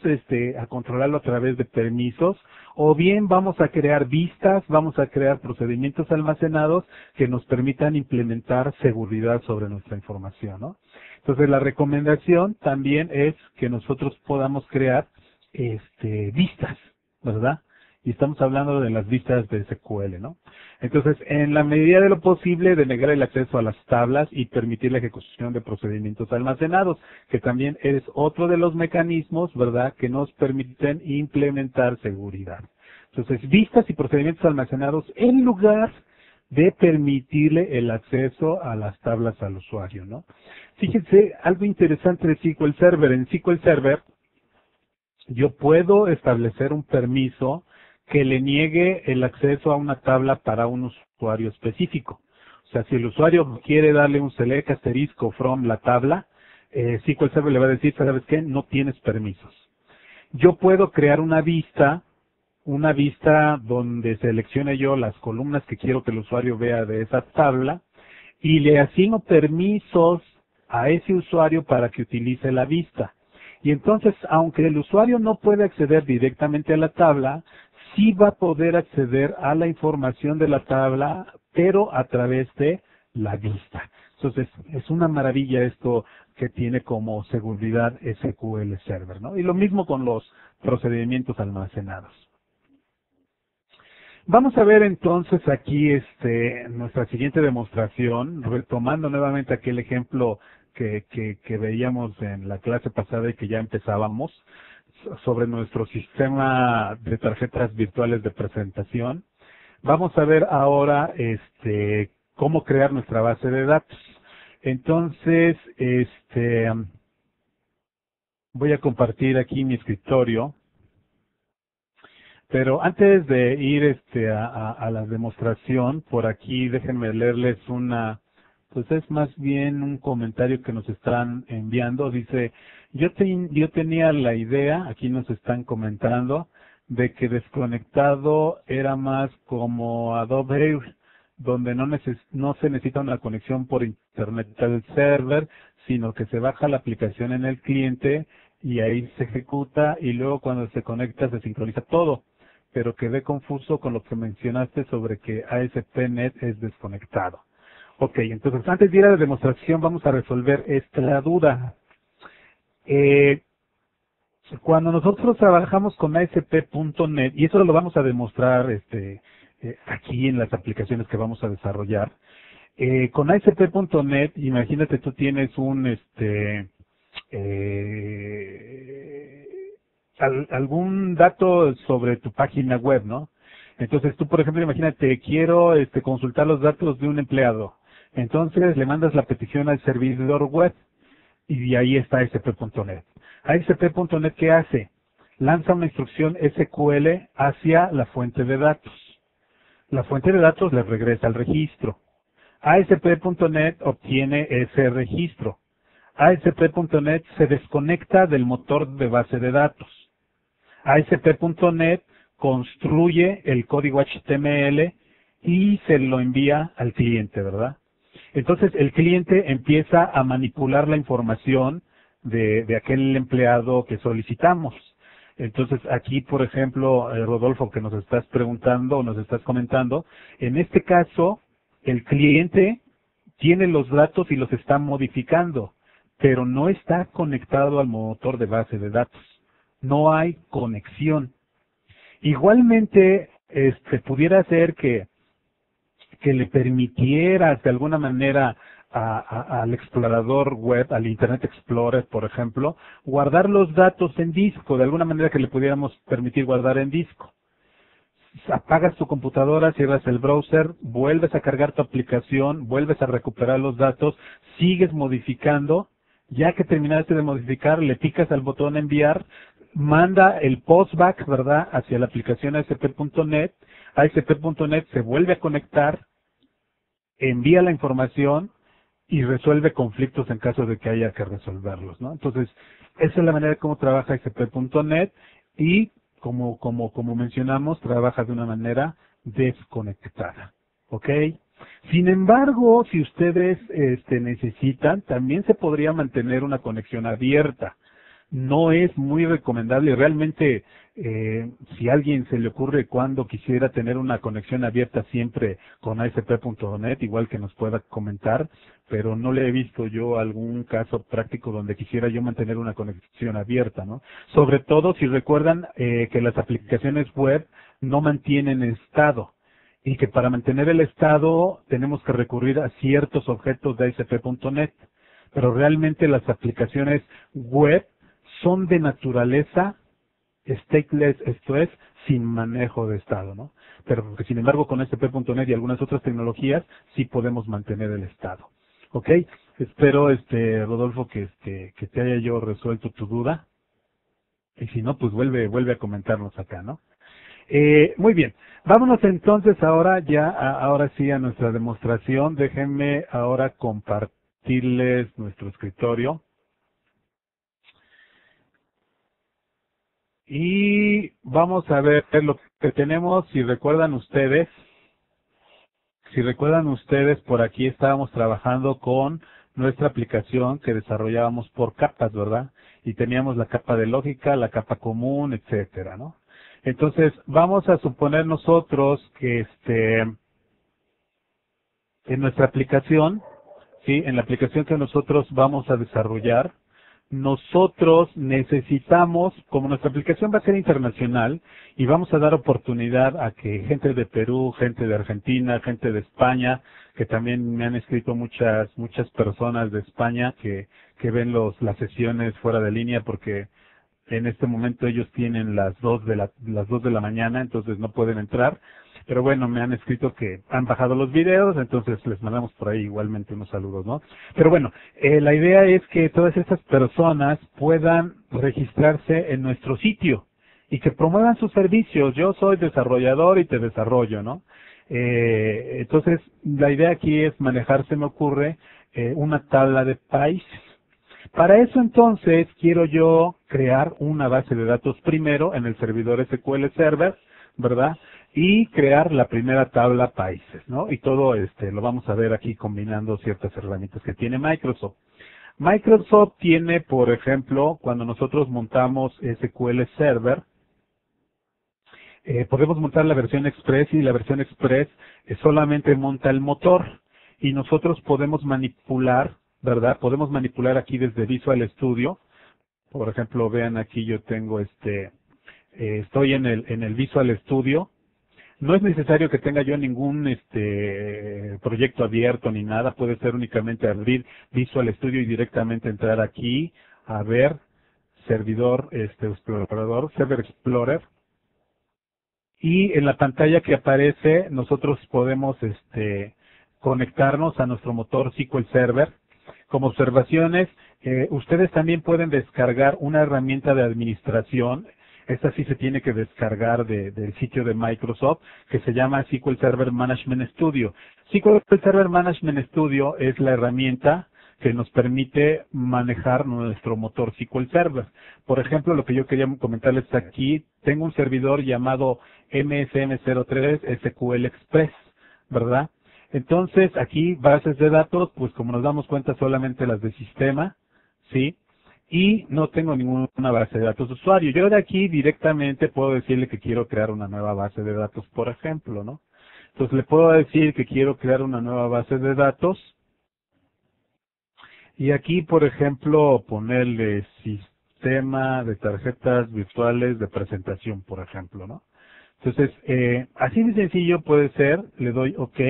a controlarlo a través de permisos, o bien vamos a crear vistas, vamos a crear procedimientos almacenados que nos permitan implementar seguridad sobre nuestra información, ¿no? Entonces, la recomendación también es que nosotros podamos crear vistas, ¿verdad? Y estamos hablando de las vistas de SQL, ¿no? Entonces, en la medida de lo posible, denegar el acceso a las tablas y permitir la ejecución de procedimientos almacenados, que también es otro de los mecanismos, ¿verdad?, que nos permiten implementar seguridad. Entonces, vistas y procedimientos almacenados en lugar de permitirle el acceso a las tablas al usuario, ¿no? Fíjense, algo interesante de SQL Server. En SQL Server, yo puedo establecer un permiso que le niegue el acceso a una tabla para un usuario específico. O sea, si el usuario quiere darle un select asterisco from la tabla, SQL Server le va a decir, ¿sabes qué? No tienes permisos. Yo puedo crear una vista donde seleccione yo las columnas que quiero que el usuario vea de esa tabla y le asigno permisos a ese usuario para que utilice la vista. Y entonces, aunque el usuario no puede acceder directamente a la tabla, sí va a poder acceder a la información de la tabla, pero a través de la vista. Entonces, es una maravilla esto que tiene como seguridad SQL Server, ¿no? Y lo mismo con los procedimientos almacenados. Vamos a ver entonces aquí nuestra siguiente demostración, retomando nuevamente aquel ejemplo que veíamos en la clase pasada y que ya empezábamos, sobre nuestro sistema de tarjetas virtuales de presentación. Vamos a ver ahora cómo crear nuestra base de datos. Entonces, voy a compartir aquí mi escritorio. Pero antes de ir a la demostración, por aquí déjenme leerles pues es más bien un comentario que nos están enviando. Dice, yo tenía la idea, aquí nos están comentando, de que desconectado era más como Adobe Air, donde no se necesita una conexión por internet al server, sino que se baja la aplicación en el cliente y ahí se ejecuta y luego cuando se conecta se sincroniza todo. Pero quedé confuso con lo que mencionaste sobre que ASP.NET es desconectado. Ok, entonces antes de ir a la demostración vamos a resolver esta duda. Cuando nosotros trabajamos con ASP.NET, y eso lo vamos a demostrar aquí en las aplicaciones que vamos a desarrollar, con ASP.NET, imagínate tú tienes algún dato sobre tu página web, ¿no? Entonces tú, por ejemplo, imagínate, quiero consultar los datos de un empleado. Entonces le mandas la petición al servidor web y de ahí está ASP.NET. ASP.NET, ¿qué hace? Lanza una instrucción SQL hacia la fuente de datos. La fuente de datos le regresa al registro. ASP.NET obtiene ese registro. ASP.NET se desconecta del motor de base de datos. ASP.NET construye el código HTML y se lo envía al cliente, ¿verdad? Entonces el cliente empieza a manipular la información de aquel empleado que solicitamos. Entonces aquí, por ejemplo, Rodolfo, que nos estás preguntando o nos estás comentando, en este caso el cliente tiene los datos y los está modificando, pero no está conectado al motor de base de datos. No hay conexión. Igualmente, pudiera ser que le permitieras de alguna manera al explorador web, al Internet Explorer, por ejemplo, guardar los datos en disco, de alguna manera que le pudiéramos permitir guardar en disco. Apagas tu computadora, cierras el browser, vuelves a cargar tu aplicación, vuelves a recuperar los datos, sigues modificando. Ya que terminaste de modificar, le picas al botón enviar, manda el postback, ¿verdad?, hacia la aplicación ASP.NET. ASP.NET se vuelve a conectar, envía la información y resuelve conflictos en caso de que haya que resolverlos, ¿no? Entonces, esa es la manera como trabaja ASP.NET y como mencionamos, trabaja de una manera desconectada, ¿ok? Sin embargo, si ustedes necesitan, también se podría mantener una conexión abierta. No es muy recomendable, realmente, si a alguien se le ocurre cuando quisiera tener una conexión abierta siempre con ASP.NET, igual que nos pueda comentar, pero no le he visto yo algún caso práctico donde quisiera yo mantener una conexión abierta, ¿no? Sobre todo si recuerdan que las aplicaciones web no mantienen estado y que para mantener el estado tenemos que recurrir a ciertos objetos de ASP.NET, pero realmente las aplicaciones web son de naturaleza stateless, esto es, sin manejo de estado, ¿no? Pero que sin embargo con ASP.NET y algunas otras tecnologías sí podemos mantener el estado. ¿Ok? Espero, Rodolfo, que te haya yo resuelto tu duda. Y si no, pues vuelve a comentarnos acá, ¿no? Muy bien. Vámonos entonces ahora ahora sí a nuestra demostración. Déjenme ahora compartirles nuestro escritorio. Y vamos a ver lo que tenemos. Si recuerdan ustedes, por aquí estábamos trabajando con nuestra aplicación que desarrollábamos por capas, ¿verdad? Y teníamos la capa de lógica, la capa común, etcétera, ¿no? Entonces, vamos a suponer nosotros que en nuestra aplicación, ¿sí? En la aplicación que nosotros vamos a desarrollar, nosotros necesitamos, como nuestra aplicación va a ser internacional y vamos a dar oportunidad a que gente de Perú, gente de Argentina, gente de España, que también me han escrito muchas personas de España que ven las sesiones fuera de línea porque en este momento ellos tienen las 2 de la mañana, entonces no pueden entrar. Pero bueno, me han escrito que han bajado los videos, entonces les mandamos por ahí igualmente unos saludos, ¿no? Pero bueno, la idea es que todas estas personas puedan registrarse en nuestro sitio y que promuevan sus servicios. Yo soy desarrollador y te desarrollo, ¿no? Entonces, la idea aquí es manejar, se me ocurre, una tabla de países. Para eso entonces quiero yo crear una base de datos primero en el servidor SQL Server, ¿verdad? Y crear la primera tabla países, ¿no? Y todo lo vamos a ver aquí combinando ciertas herramientas que tiene Microsoft. Microsoft tiene, por ejemplo, cuando nosotros montamos SQL Server, podemos montar la versión Express y la versión Express solamente monta el motor y nosotros podemos manipular, ¿verdad? Podemos manipular aquí desde Visual Studio. Por ejemplo, vean aquí yo tengo estoy en el Visual Studio. No es necesario que tenga yo ningún proyecto abierto ni nada, puede ser únicamente abrir Visual Studio y directamente entrar aquí a ver servidor explorador, Server Explorer. Y en la pantalla que aparece nosotros podemos conectarnos a nuestro motor SQL Server. Como observaciones, ustedes también pueden descargar una herramienta de administración. Esta sí se tiene que descargar del sitio de Microsoft, que se llama SQL Server Management Studio. SQL Server Management Studio es la herramienta que nos permite manejar nuestro motor SQL Server. Por ejemplo, lo que yo quería comentarles aquí, tengo un servidor llamado MSM03 SQL Express, ¿verdad? Entonces, aquí, bases de datos, pues como nos damos cuenta, solamente las de sistema, ¿sí? Y no tengo ninguna base de datos de usuario. Yo de aquí directamente puedo decirle que quiero crear una nueva base de datos, por ejemplo, ¿no? Entonces le puedo decir que quiero crear una nueva base de datos y aquí, por ejemplo, ponerle sistema de tarjetas virtuales de presentación, por ejemplo, ¿no? Entonces, así de sencillo puede ser, le doy OK.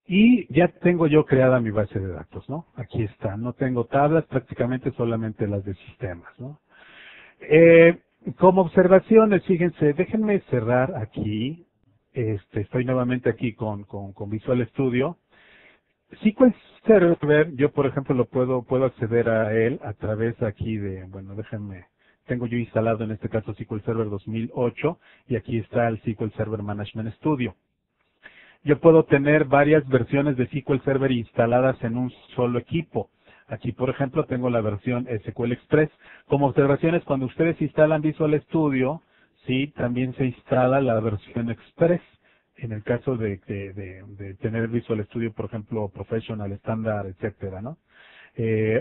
Y ya tengo yo creada mi base de datos, ¿no? Aquí está, no tengo tablas, prácticamente solamente las de sistemas, ¿no? Como observaciones, fíjense, déjenme cerrar aquí, estoy nuevamente aquí con Visual Studio. SQL Server, yo por ejemplo puedo acceder a él a través aquí bueno, déjenme, tengo yo instalado en este caso SQL Server 2008 y aquí está el SQL Server Management Studio. yo puedo tener varias versiones de SQL Server instaladas en un solo equipo. Aquí, por ejemplo, tengo la versión SQL Express. Como observaciones, cuando ustedes instalan Visual Studio, sí, también se instala la versión Express. En el caso de tener Visual Studio, por ejemplo, Professional, Standard, etcétera, ¿no?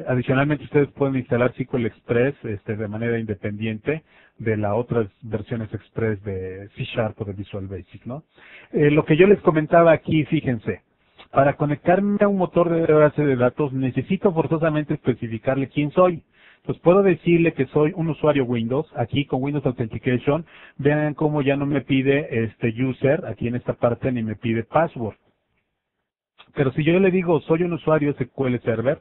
Adicionalmente, ustedes pueden instalar SQL Express de manera independiente de las otras versiones Express de C# o de Visual Basic, ¿no? Lo que yo les comentaba aquí, fíjense, para conectarme a un motor de base de datos necesito forzosamente especificarle quién soy. Pues puedo decirle que soy un usuario Windows, aquí con Windows Authentication, vean cómo ya no me pide user, aquí en esta parte, ni me pide password. Pero si yo le digo soy un usuario SQL Server,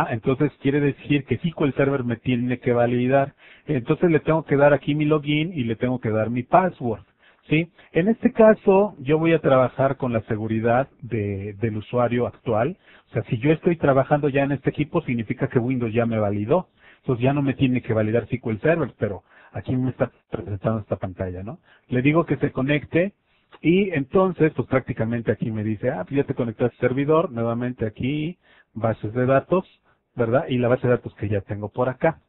entonces quiere decir que SQL Server me tiene que validar. Entonces le tengo que dar aquí mi login y le tengo que dar mi password. ¿Sí? En este caso, yo voy a trabajar con la seguridad del usuario actual. O sea, si yo estoy trabajando ya en este equipo, significa que Windows ya me validó. Entonces ya no me tiene que validar SQL Server, pero aquí me está presentando esta pantalla, ¿no? Le digo que se conecte y entonces, pues prácticamente aquí me dice, pues ya te conectaste al servidor, nuevamente aquí, bases de datos, ¿verdad? Y la base de datos que ya tengo por acá.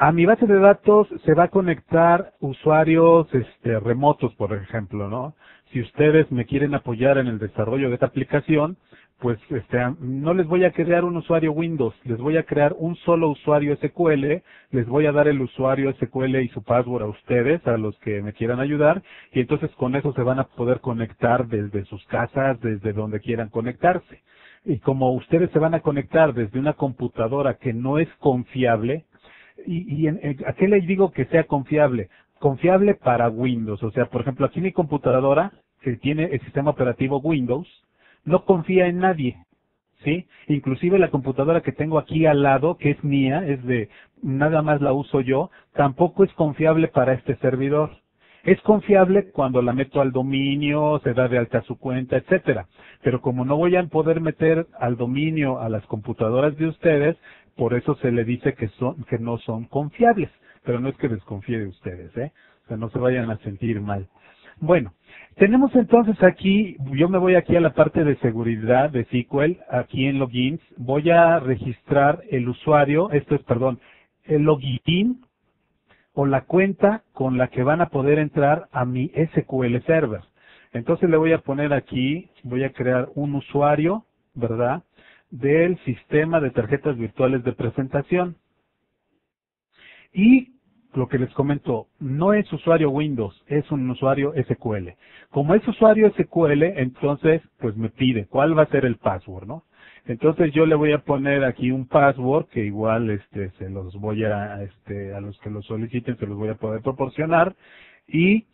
A mi base de datos se va a conectar usuarios remotos, por ejemplo, ¿no? Si ustedes me quieren apoyar en el desarrollo de esta aplicación, pues no les voy a crear un usuario Windows, les voy a crear un solo usuario SQL, les voy a dar el usuario SQL y su password a ustedes, a los que me quieran ayudar, y entonces con eso se van a poder conectar desde sus casas, desde donde quieran conectarse. Y como ustedes se van a conectar desde una computadora que no es confiable, ¿a qué les digo que sea confiable? Confiable para Windows. O sea, por ejemplo, aquí mi computadora, que tiene el sistema operativo Windows, no confía en nadie, ¿sí? Inclusive la computadora que tengo aquí al lado, que es mía, nada más la uso yo, tampoco es confiable para este servidor. Es confiable cuando la meto al dominio, se da de alta su cuenta, etcétera. Pero como no voy a poder meter al dominio a las computadoras de ustedes, por eso se le dice que no son confiables. Pero no es que desconfíe de ustedes, ¿eh? O sea, no se vayan a sentir mal. Bueno, tenemos entonces aquí, yo me voy aquí a la parte de seguridad de SQL, aquí en Logins, voy a registrar el usuario, el login o la cuenta con la que van a poder entrar a mi SQL Server. Entonces le voy a poner aquí, voy a crear un usuario, ¿verdad?, del sistema de tarjetas virtuales de presentación. Y lo que les comento, no es usuario Windows, es un usuario SQL. Como es usuario SQL, entonces, pues me pide cuál va a ser el password, ¿no? Entonces yo le voy a poner aquí un password que igual se los voy a los que lo soliciten se los voy a poder proporcionar y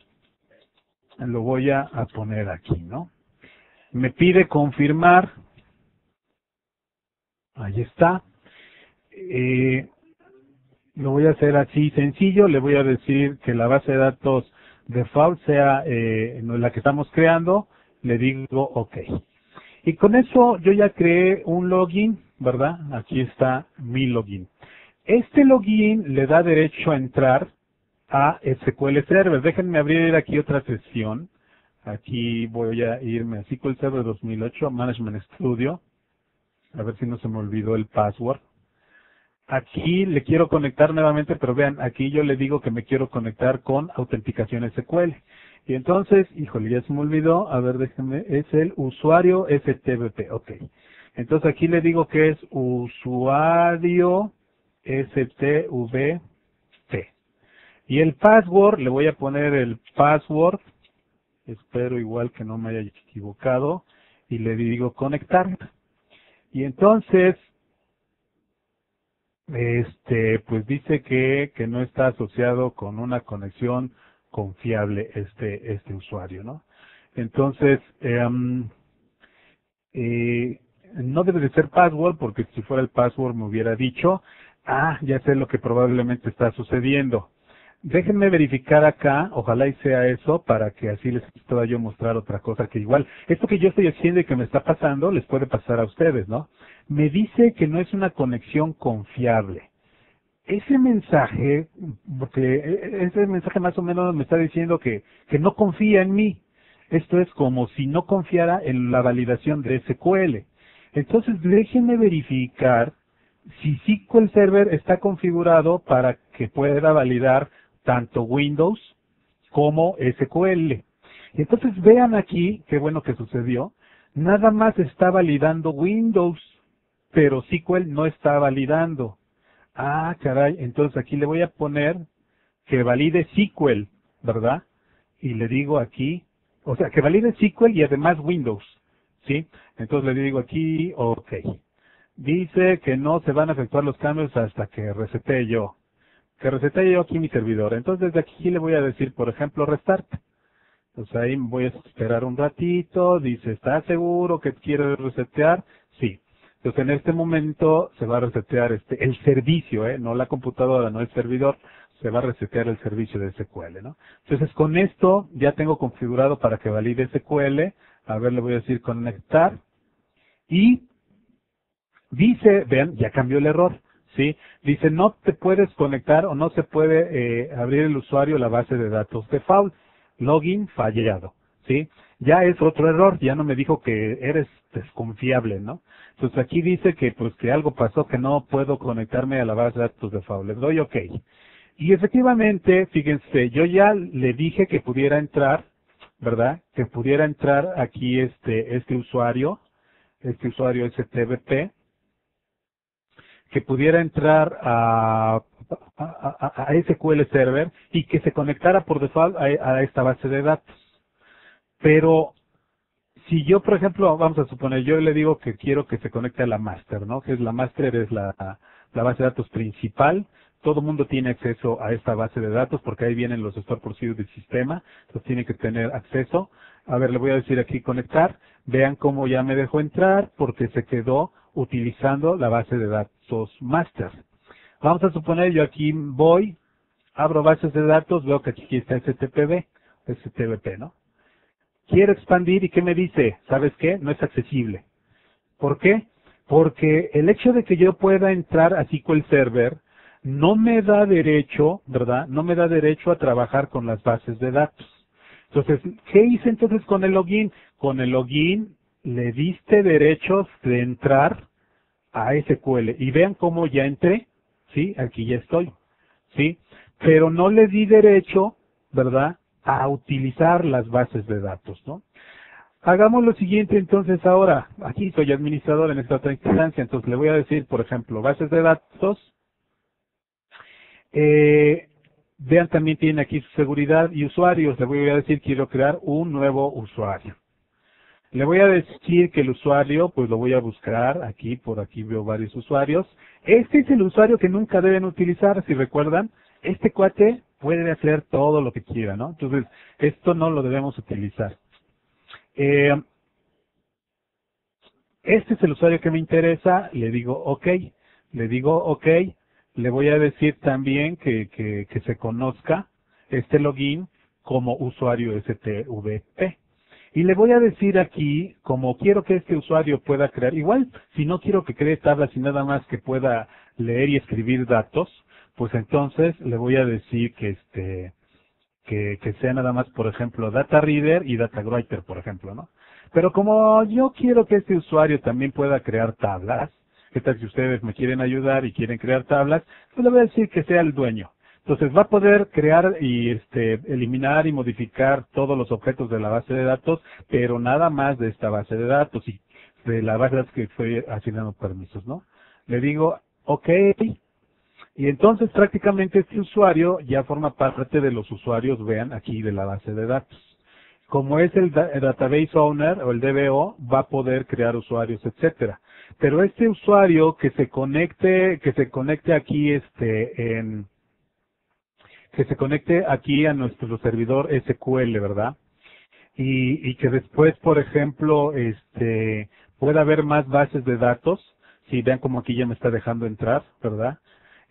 lo voy a poner aquí, ¿no? Me pide confirmar. Ahí está. Lo voy a hacer así sencillo, le voy a decir que la base de datos default sea la que estamos creando, le digo OK. Y con eso yo ya creé un login, ¿verdad? Aquí está mi login. Este login le da derecho a entrar a SQL Server. Déjenme abrir aquí otra sesión. Aquí voy a irme a SQL Server 2008, Management Studio. A ver si no se me olvidó el password. Aquí le quiero conectar nuevamente, pero vean, aquí yo le digo que me quiero conectar con autenticación SQL. Y entonces, híjole, ya se me olvidó, a ver, déjenme, es el usuario STVP, ok. Entonces aquí le digo que es usuario STVP. Y el password, le voy a poner el password, espero igual que no me haya equivocado, y le digo conectar. Y entonces, pues dice que no está asociado con una conexión confiable este usuario, ¿no? Entonces, no debe de ser password porque si fuera el password me hubiera dicho, ya sé lo que probablemente está sucediendo. Déjenme verificar acá, ojalá y sea eso, para que así les pueda yo mostrar otra cosa que igual, esto que yo estoy haciendo y que me está pasando, les puede pasar a ustedes, ¿no? Me dice que no es una conexión confiable. Ese mensaje, porque ese mensaje más o menos me está diciendo que no confía en mí. Esto es como si no confiara en la validación de SQL. Entonces, déjenme verificar si SQL Server está configurado para que pueda validar tanto Windows como SQL. Y entonces vean aquí, qué bueno que sucedió, nada más está validando Windows, pero SQL no está validando. Ah, caray, entonces aquí le voy a poner que valide SQL, ¿verdad? Y le digo aquí, o sea, que valide SQL y además Windows, ¿sí? Entonces le digo aquí, ok. Dice que no se van a efectuar los cambios hasta que resetee yo. Que resetee yo aquí mi servidor. Entonces desde aquí le voy a decir, por ejemplo, restart. Entonces ahí voy a esperar un ratito. Dice, ¿está seguro que quiere resetear? Sí. Entonces en este momento se va a resetear el servicio, no la computadora, no el servidor. Se va a resetear el servicio de SQL, ¿no? Entonces con esto ya tengo configurado para que valide SQL. A ver, le voy a decir conectar. Y dice, vean, ya cambió el error, ¿sí? Dice, no te puedes conectar o no se puede abrir el usuario la base de datos default. Login fallado, ¿sí? Ya es otro error, ya no me dijo que eres desconfiable, ¿no? Entonces aquí dice que pues que algo pasó, que no puedo conectarme a la base de datos default. Les doy OK. Y efectivamente, fíjense, yo ya le dije que pudiera entrar, ¿verdad? Que pudiera entrar aquí este usuario STVP, que pudiera entrar a SQL Server y que se conectara por default a esta base de datos. Pero si yo, por ejemplo, vamos a suponer, yo le digo que quiero que se conecte a la master, ¿no? Que es la master, es la base de datos principal. Todo el mundo tiene acceso a esta base de datos porque ahí vienen los store procedures del sistema. Entonces tiene que tener acceso. A ver, le voy a decir aquí conectar. Vean cómo ya me dejó entrar porque se quedó utilizando la base de datos master. Vamos a suponer, yo aquí voy, abro bases de datos, veo que aquí está STVP, ¿no? Quiero expandir y ¿qué me dice? ¿Sabes qué? No es accesible. ¿Por qué? Porque el hecho de que yo pueda entrar a SQL Server no me da derecho, ¿verdad? No me da derecho a trabajar con las bases de datos. Entonces, ¿qué hice entonces con el login? Con el login le diste derechos de entrar a SQL. Y vean cómo ya entré, ¿sí? Aquí ya estoy, ¿sí? Pero no le di derecho, ¿verdad?, a utilizar las bases de datos, ¿no? Hagamos lo siguiente entonces ahora. Aquí soy administrador en esta otra instancia, entonces le voy a decir, por ejemplo, bases de datos. Vean, también tiene aquí su seguridad y usuarios. Le voy a decir, quiero crear un nuevo usuario. Le voy a decir que el usuario, pues lo voy a buscar aquí, por aquí veo varios usuarios. Este es el usuario que nunca deben utilizar, si recuerdan. Este cuate puede hacer todo lo que quiera, ¿no? Entonces, esto no lo debemos utilizar. Este es el usuario que me interesa, le digo OK, le voy a decir también que se conozca este login como usuario STVP. Y le voy a decir aquí, como quiero que este usuario pueda crear, igual si no quiero que cree tablas y nada más que pueda leer y escribir datos, pues entonces le voy a decir que sea nada más, por ejemplo, Data Reader y Data Writer, por ejemplo, ¿no? Pero como yo quiero que este usuario también pueda crear tablas, ¿qué tal si ustedes me quieren ayudar y quieren crear tablas? Pues le voy a decir que sea el dueño. Entonces va a poder crear y eliminar y modificar todos los objetos de la base de datos, pero nada más de esta base de datos y de la base de datos que estoy asignando permisos, ¿no? Le digo, OK, y entonces prácticamente este usuario ya forma parte de los usuarios, vean aquí, de la base de datos. Como es el Database Owner o el DBO, va a poder crear usuarios, etcétera. Pero este usuario que se conecte aquí que se conecte aquí a nuestro servidor SQL, ¿verdad? Y que después, por ejemplo, pueda haber más bases de datos. Si vean como aquí ya me está dejando entrar, ¿verdad?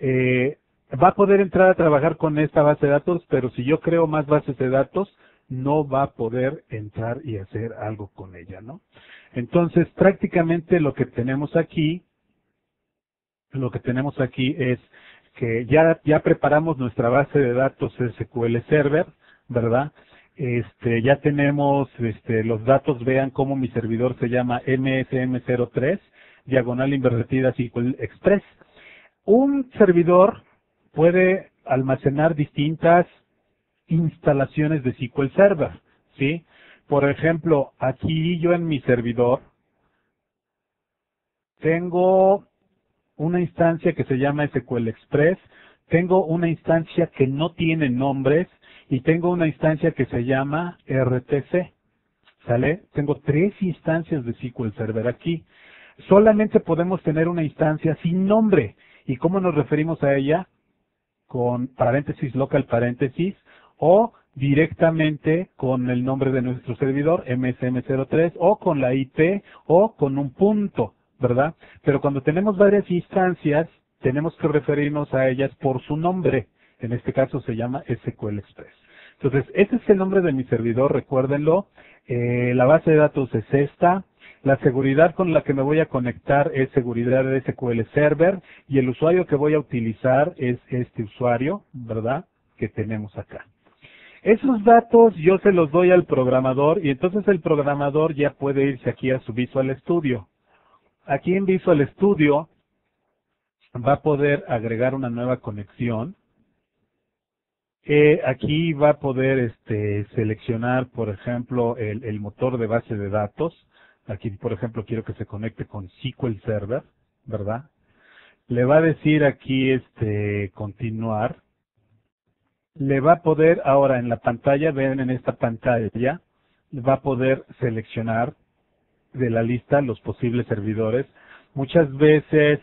Va a poder entrar a trabajar con esta base de datos, pero si yo creo más bases de datos, no va a poder entrar y hacer algo con ella, ¿no? Entonces, prácticamente lo que tenemos aquí es que ya preparamos nuestra base de datos SQL Server, ¿verdad? ya tenemos los datos, vean cómo mi servidor se llama MSM03, diagonal invertida SQL Express. Un servidor puede almacenar distintas instalaciones de SQL Server, ¿sí? Por ejemplo, aquí yo en mi servidor tengo una instancia que se llama SQL Express, tengo una instancia que no tiene nombres y tengo una instancia que se llama RTC, ¿sale? Tengo 3 instancias de SQL Server aquí. Solamente podemos tener una instancia sin nombre. ¿Y cómo nos referimos a ella? Con paréntesis, local paréntesis, o directamente con el nombre de nuestro servidor, MSM03, o con la IP, o con un punto, ¿verdad? Pero cuando tenemos varias instancias, tenemos que referirnos a ellas por su nombre. En este caso se llama SQL Express. Entonces, ese es el nombre de mi servidor, recuérdenlo. La base de datos es esta. La seguridad con la que me voy a conectar es seguridad de SQL Server y el usuario que voy a utilizar es este usuario, ¿verdad? Que tenemos acá. Esos datos yo se los doy al programador y entonces el programador ya puede irse aquí a su Visual Studio. Aquí en Visual Studio va a poder agregar una nueva conexión. Aquí va a poder seleccionar, por ejemplo, el motor de base de datos. Aquí, por ejemplo, quiero que se conecte con SQL Server, ¿verdad? Le va a decir aquí continuar. Le va a poder ahora en la pantalla, ven en esta pantalla, va a poder seleccionar de la lista los posibles servidores. Muchas veces,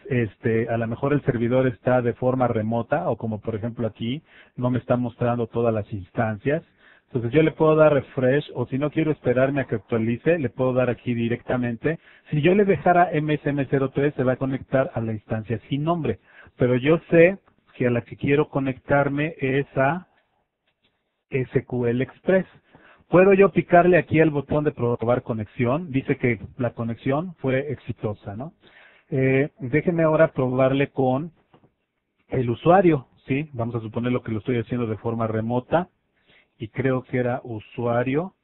a lo mejor el servidor está de forma remota o como por ejemplo aquí, no me está mostrando todas las instancias. Entonces yo le puedo dar refresh o si no quiero esperarme a que actualice, le puedo dar aquí directamente. Si yo le dejara MSM03 se va a conectar a la instancia sin nombre, pero yo sé que a la que quiero conectarme es a SQL Express. Puedo yo picarle aquí al botón de probar conexión. Dice que la conexión fue exitosa, ¿no? Déjenme ahora probarle con el usuario, ¿sí? Vamos a suponer que lo estoy haciendo de forma remota y creo que era usuario,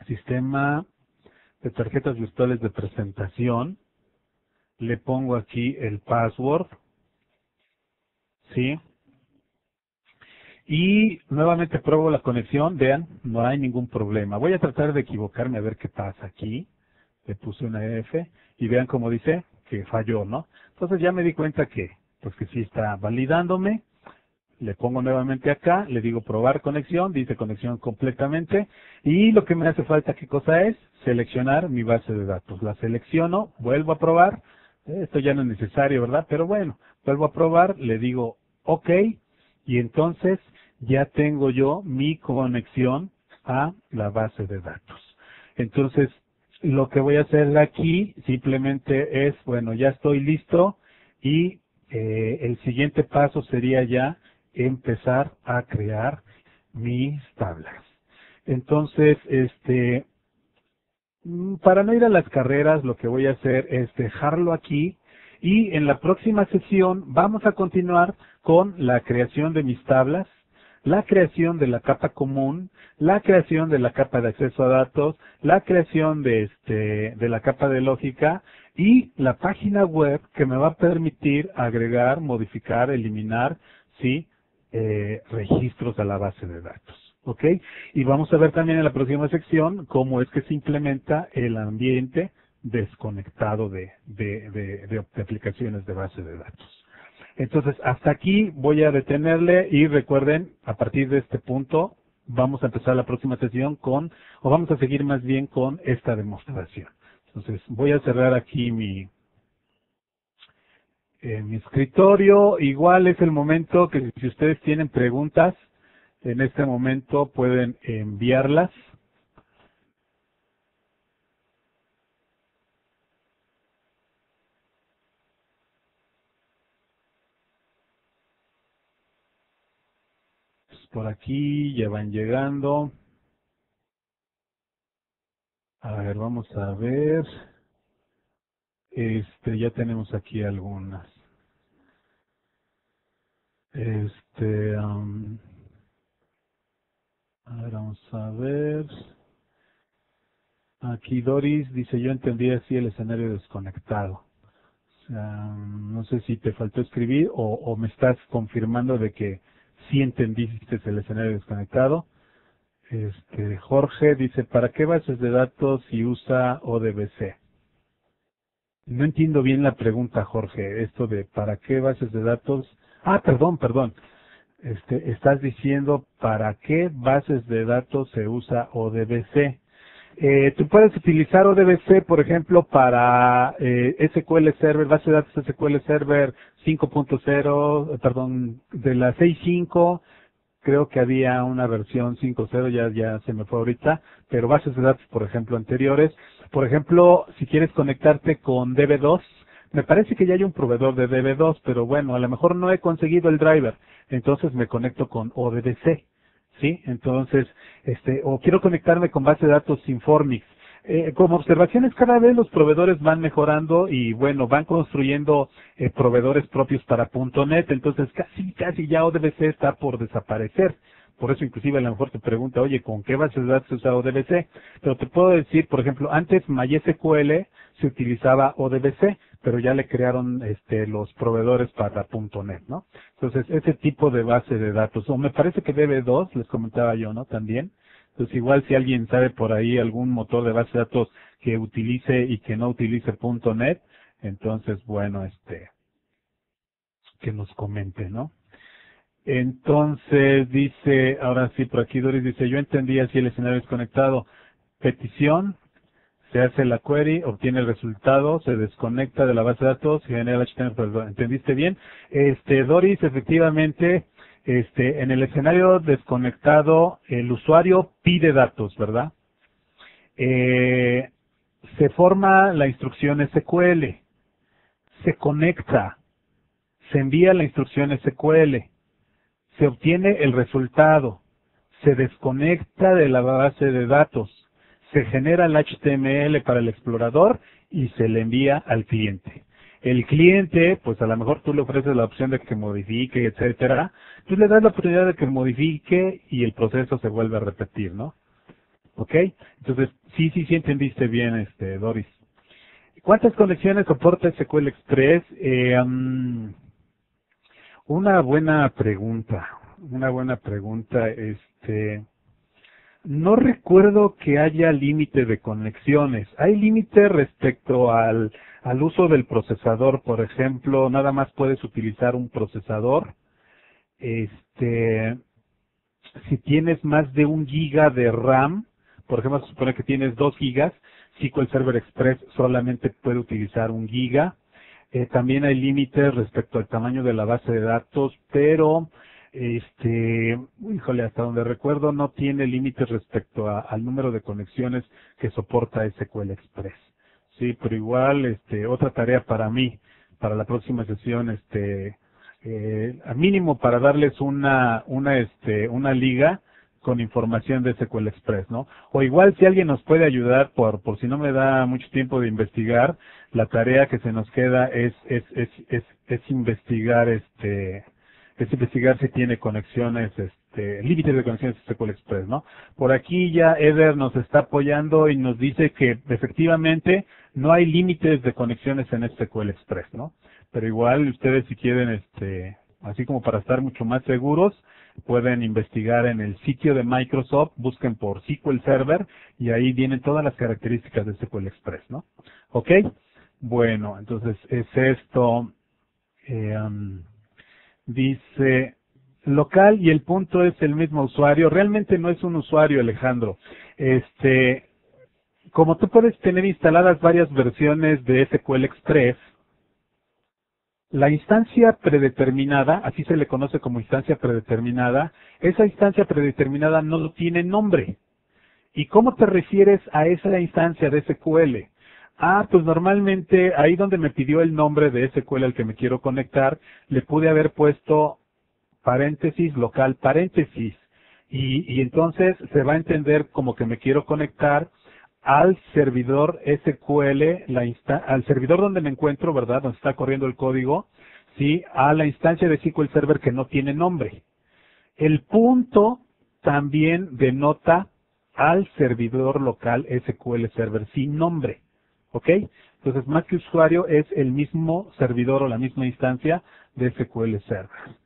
sistema de tarjetas virtuales de presentación. Le pongo aquí el password, ¿sí? Y nuevamente pruebo la conexión, vean, no hay ningún problema. Voy a tratar de equivocarme a ver qué pasa aquí. Le puse una F y vean cómo dice que falló, ¿no? Entonces ya me di cuenta que, pues que sí está validándome. Le pongo nuevamente acá, le digo probar conexión, dice conexión completamente. Y lo que me hace falta, ¿qué cosa es? Seleccionar mi base de datos. La selecciono, vuelvo a probar. Esto ya no es necesario, ¿verdad? Pero bueno, vuelvo a probar, le digo OK. Y entonces ya tengo yo mi conexión a la base de datos. Entonces, lo que voy a hacer aquí simplemente es, bueno, ya estoy listo y el siguiente paso sería ya empezar a crear mis tablas. Entonces, para no ir a las carreras, lo que voy a hacer es dejarlo aquí y en la próxima sesión vamos a continuar con la creación de mis tablas, la creación de la capa común, la creación de la capa de acceso a datos, la creación de la capa de lógica y la página web que me va a permitir agregar, modificar, eliminar, sí, registros a la base de datos. ¿Ok? Y vamos a ver también en la próxima sección cómo es que se implementa el ambiente desconectado de aplicaciones de base de datos. Entonces, hasta aquí voy a detenerle y recuerden, a partir de este punto, vamos a empezar la próxima sesión o vamos a seguir más bien con esta demostración. Entonces, voy a cerrar aquí mi escritorio. Igual es el momento que si ustedes tienen preguntas, en este momento pueden enviarlas. Por aquí ya van llegando. A ver, vamos a ver. Ya tenemos aquí algunas. Este, am, A ver, vamos a ver. Aquí Doris dice, yo entendí así el escenario desconectado. O sea, no sé si te faltó escribir o me estás confirmando de que sí entendiste el escenario desconectado. Jorge dice, ¿para qué bases de datos si usa ODBC? No entiendo bien la pregunta, Jorge, esto de ¿para qué bases de datos? Ah, perdón. Estás diciendo ¿para qué bases de datos se usa ODBC? Tú puedes utilizar ODBC, por ejemplo, para SQL Server, base de datos SQL Server 5.0, perdón, de la 6.5. Creo que había una versión 5.0, ya se me fue ahorita, pero bases de datos, por ejemplo, anteriores. Por ejemplo, si quieres conectarte con DB2, me parece que ya hay un proveedor de DB2, pero bueno, a lo mejor no he conseguido el driver, entonces me conecto con ODBC, ¿sí? Entonces, o quiero conectarme con base de datos Informix. Como observaciones, cada vez los proveedores van mejorando y bueno, van construyendo proveedores propios para .NET, entonces casi ya ODBC está por desaparecer. Por eso inclusive a lo mejor te pregunta, oye, ¿con qué base de datos se usa ODBC? Pero te puedo decir, por ejemplo, antes MySQL se utilizaba ODBC, pero ya le crearon los proveedores para .NET, ¿no? Entonces, ese tipo de base de datos, o me parece que DB2, les comentaba yo, ¿no? También. Entonces, igual si alguien sabe por ahí algún motor de base de datos que utilice y que no utilice .NET, entonces, bueno, que nos comente, ¿no? Entonces, dice, ahora sí, por aquí Doris dice, yo entendí así el escenario desconectado. Petición, se hace la query, obtiene el resultado, se desconecta de la base de datos y genera el HTML. Perdón, ¿entendiste bien? Doris, efectivamente, en el escenario desconectado, el usuario pide datos, ¿verdad? Se forma la instrucción SQL, se conecta, se envía la instrucción SQL, se obtiene el resultado, se desconecta de la base de datos, se genera el HTML para el explorador y se le envía al cliente. El cliente, pues a lo mejor tú le ofreces la opción de que modifique, etcétera, tú le das la oportunidad de que modifique y el proceso se vuelve a repetir, ¿no? ¿Ok? Entonces, sí entendiste bien, Doris. ¿Cuántas conexiones soporta SQL Express? Una buena pregunta, no recuerdo que haya límite de conexiones. Hay límite respecto al uso del procesador, por ejemplo, nada más puedes utilizar un procesador. Si tienes más de 1 GB de RAM, por ejemplo, se supone que tienes 2 GB, SQL Server Express solamente puede utilizar 1 GB. También hay límites respecto al tamaño de la base de datos, pero, híjole, hasta donde recuerdo no tiene límites respecto al número de conexiones que soporta SQL Express. Sí, pero igual, otra tarea para mí, para la próxima sesión, al mínimo para darles una liga con información de SQL Express, ¿no? O igual si alguien nos puede ayudar, por si no me da mucho tiempo de investigar, la tarea que se nos queda es investigar, si tiene conexiones, límites de conexiones de SQL Express, ¿no? Por aquí ya Eder nos está apoyando y nos dice que efectivamente no hay límites de conexiones en SQL Express, ¿no? Pero igual ustedes si quieren, así como para estar mucho más seguros, pueden investigar en el sitio de Microsoft, busquen por SQL Server y ahí vienen todas las características de SQL Express, ¿no? ¿Ok? Bueno, entonces es esto. Dice, local y el punto es el mismo usuario. Realmente no es un usuario, Alejandro. Como tú puedes tener instaladas varias versiones de SQL Express, la instancia predeterminada, así se le conoce como instancia predeterminada, esa instancia predeterminada no tiene nombre. ¿Y cómo te refieres a esa instancia de SQL? Pues normalmente ahí donde me pidió el nombre de SQL al que me quiero conectar, le pude haber puesto paréntesis, local, paréntesis. Y entonces se va a entender como que me quiero conectar al servidor SQL, al servidor donde me encuentro, ¿verdad? Donde está corriendo el código, ¿sí? A la instancia de SQL Server que no tiene nombre. El punto también denota al servidor local SQL Server sin nombre. ¿Ok? Entonces, más que usuario es el mismo servidor o la misma instancia de SQL Server.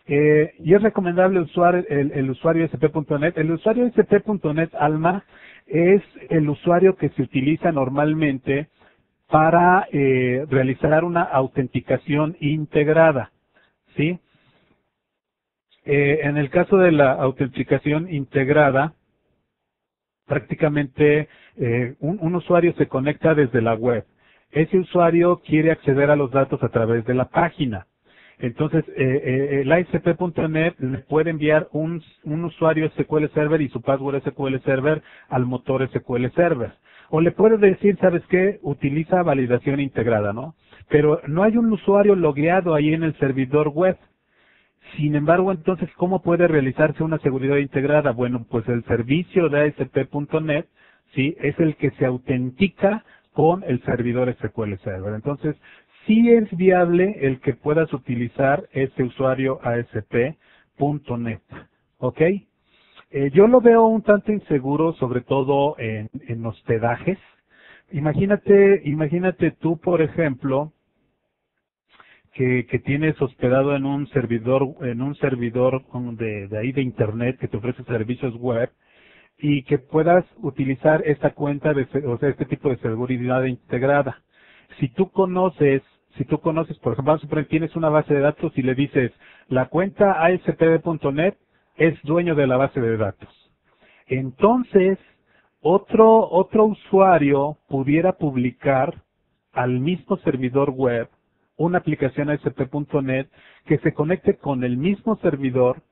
Y es recomendable usar el usuario ASP.NET. El usuario ASP.NET Alma es el usuario que se utiliza normalmente para realizar una autenticación integrada. ¿Sí? En el caso de la autenticación integrada, prácticamente un usuario se conecta desde la web. Ese usuario quiere acceder a los datos a través de la página. Entonces, el ASP.NET le puede enviar un usuario SQL Server y su password SQL Server al motor SQL Server. O le puede decir, ¿sabes qué? Utiliza validación integrada, ¿no? Pero no hay un usuario logueado ahí en el servidor web. Sin embargo, entonces, ¿cómo puede realizarse una seguridad integrada? Bueno, pues el servicio de ASP.NET, ¿sí? Es el que se autentica con el servidor SQL Server. Entonces, sí es viable el que puedas utilizar ese usuario ASP.NET. ¿Ok? Yo lo veo un tanto inseguro, sobre todo en hospedajes. Imagínate tú, por ejemplo, que tienes hospedado en un servidor de ahí de internet que te ofrece servicios web y que puedas utilizar esta cuenta o sea, este tipo de seguridad integrada. Si tú conoces, por ejemplo, vamos a suponer, tienes una base de datos y le dices, la cuenta ASP.NET es dueño de la base de datos. Entonces, otro usuario pudiera publicar al mismo servidor web una aplicación ASP.NET que se conecte con el mismo servidor,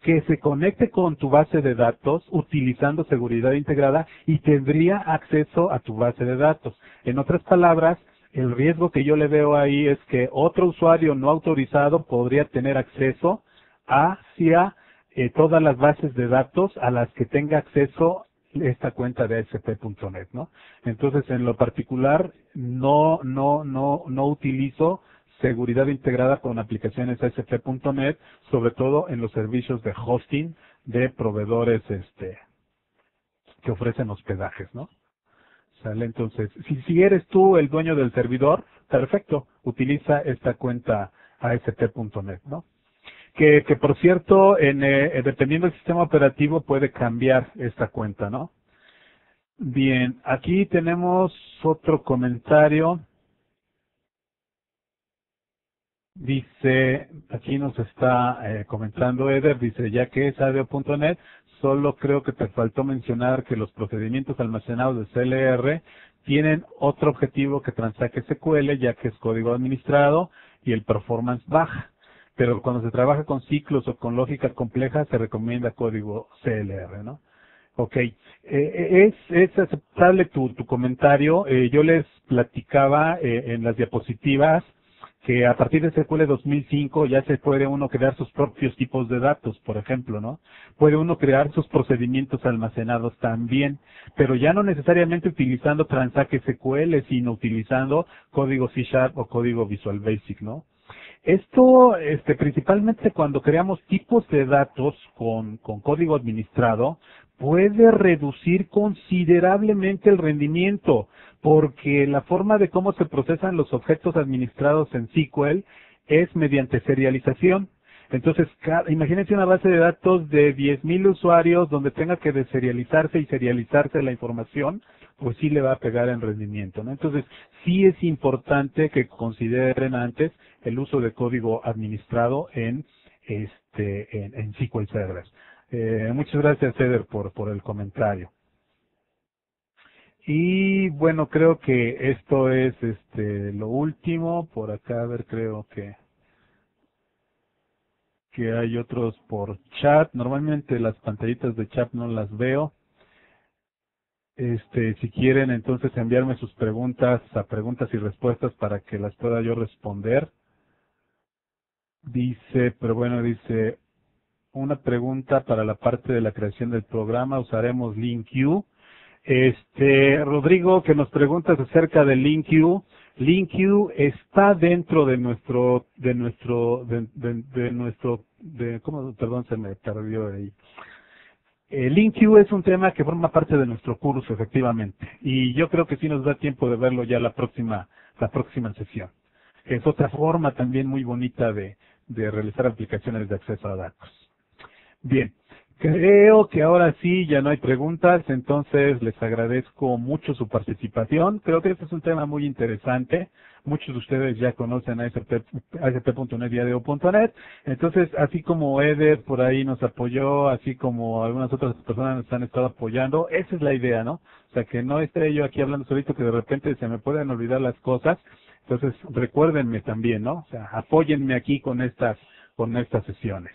que se conecte con tu base de datos utilizando seguridad integrada y tendría acceso a tu base de datos. En otras palabras, el riesgo que yo le veo ahí es que otro usuario no autorizado podría tener acceso hacia todas las bases de datos a las que tenga acceso esta cuenta de ASP.NET, ¿no? Entonces, en lo particular, no utilizo seguridad integrada con aplicaciones ASP.NET, sobre todo en los servicios de hosting de proveedores que ofrecen hospedajes, ¿no? ¿Sale? Entonces, si eres tú el dueño del servidor, perfecto, utiliza esta cuenta ASP.NET, ¿no? Que por cierto, dependiendo del sistema operativo puede cambiar esta cuenta, ¿no? Bien, aquí tenemos otro comentario. Dice, aquí nos está comentando Eder, dice, ya que es ADO.NET, solo creo que te faltó mencionar que los procedimientos almacenados de CLR tienen otro objetivo que Transact SQL, ya que es código administrado y el performance baja. Pero cuando se trabaja con ciclos o con lógicas complejas, se recomienda código CLR, ¿no? Ok, es aceptable tu comentario. Yo les platicaba en las diapositivas que a partir de SQL 2005 ya se puede uno crear sus propios tipos de datos, por ejemplo, ¿no? Puede uno crear sus procedimientos almacenados también, pero ya no necesariamente utilizando Transact SQL, sino utilizando código C# o código Visual Basic, ¿no? Esto, principalmente cuando creamos tipos de datos con código administrado, puede reducir considerablemente el rendimiento, porque la forma de cómo se procesan los objetos administrados en SQL es mediante serialización. Entonces, imagínense una base de datos de 10,000 usuarios donde tenga que deserializarse y serializarse la información, pues sí le va a pegar en rendimiento, ¿no? Entonces, sí es importante que consideren antes el uso de código administrado en SQL Server. Muchas gracias, Eder, por el comentario. Y bueno, creo que esto es lo último. Por acá, a ver, creo que hay otros por chat. Normalmente las pantallitas de chat no las veo. Si quieren entonces enviarme sus preguntas a preguntas y respuestas para que las pueda yo responder. Dice, pero bueno, dice, una pregunta para la parte de la creación del programa, ¿usaremos LinkU? Rodrigo, que nos preguntas acerca de LinkU. LinkU está dentro de ¿cómo? Perdón, se me perdió ahí. El InQ es un tema que forma parte de nuestro curso, efectivamente, y yo creo que sí nos da tiempo de verlo ya la próxima sesión. Es otra forma también muy bonita de realizar aplicaciones de acceso a datos. Bien, creo que ahora sí ya no hay preguntas, entonces les agradezco mucho su participación. Creo que este es un tema muy interesante. Muchos de ustedes ya conocen ASP.NET y ADO.NET. Entonces, así como Eder por ahí nos apoyó, así como algunas otras personas nos han estado apoyando, esa es la idea, ¿no? O sea, que no esté yo aquí hablando solito, que de repente se me puedan olvidar las cosas. Entonces, recuérdenme también, ¿no? O sea, apóyenme aquí con estas sesiones.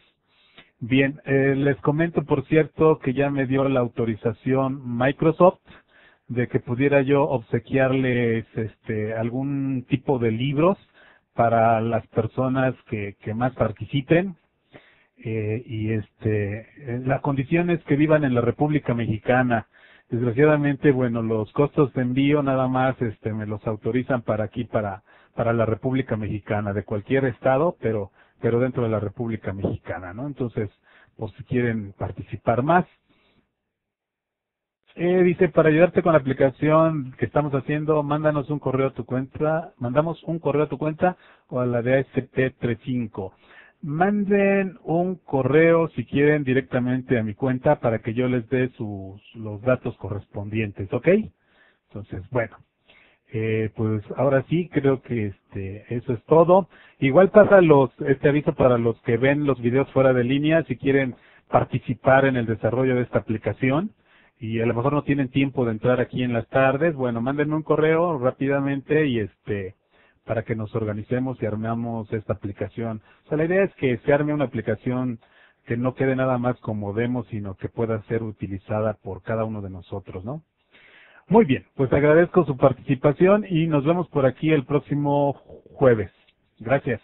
Bien, les comento, por cierto, que ya me dio la autorización Microsoft de que pudiera yo obsequiarles algún tipo de libros para las personas que más participen. La condición es que vivan en la República Mexicana. Desgraciadamente, bueno, los costos de envío nada más me los autorizan para aquí, para la República Mexicana, de cualquier estado, pero dentro de la República Mexicana, ¿no? Entonces, por si quieren participar más. Dice, para ayudarte con la aplicación que estamos haciendo, mándanos un correo a tu cuenta, mandamos un correo a tu cuenta o a la de ASP35. Manden un correo si quieren directamente a mi cuenta para que yo les dé los datos correspondientes, ¿ok? Entonces, bueno, pues ahora sí creo que eso es todo. Igual pasa este aviso para los que ven los videos fuera de línea, si quieren participar en el desarrollo de esta aplicación y a lo mejor no tienen tiempo de entrar aquí en las tardes, bueno, mándenme un correo rápidamente y para que nos organicemos y armemos esta aplicación. O sea, la idea es que se arme una aplicación que no quede nada más como demo, sino que pueda ser utilizada por cada uno de nosotros, ¿no? Muy bien, pues agradezco su participación y nos vemos por aquí el próximo jueves. Gracias.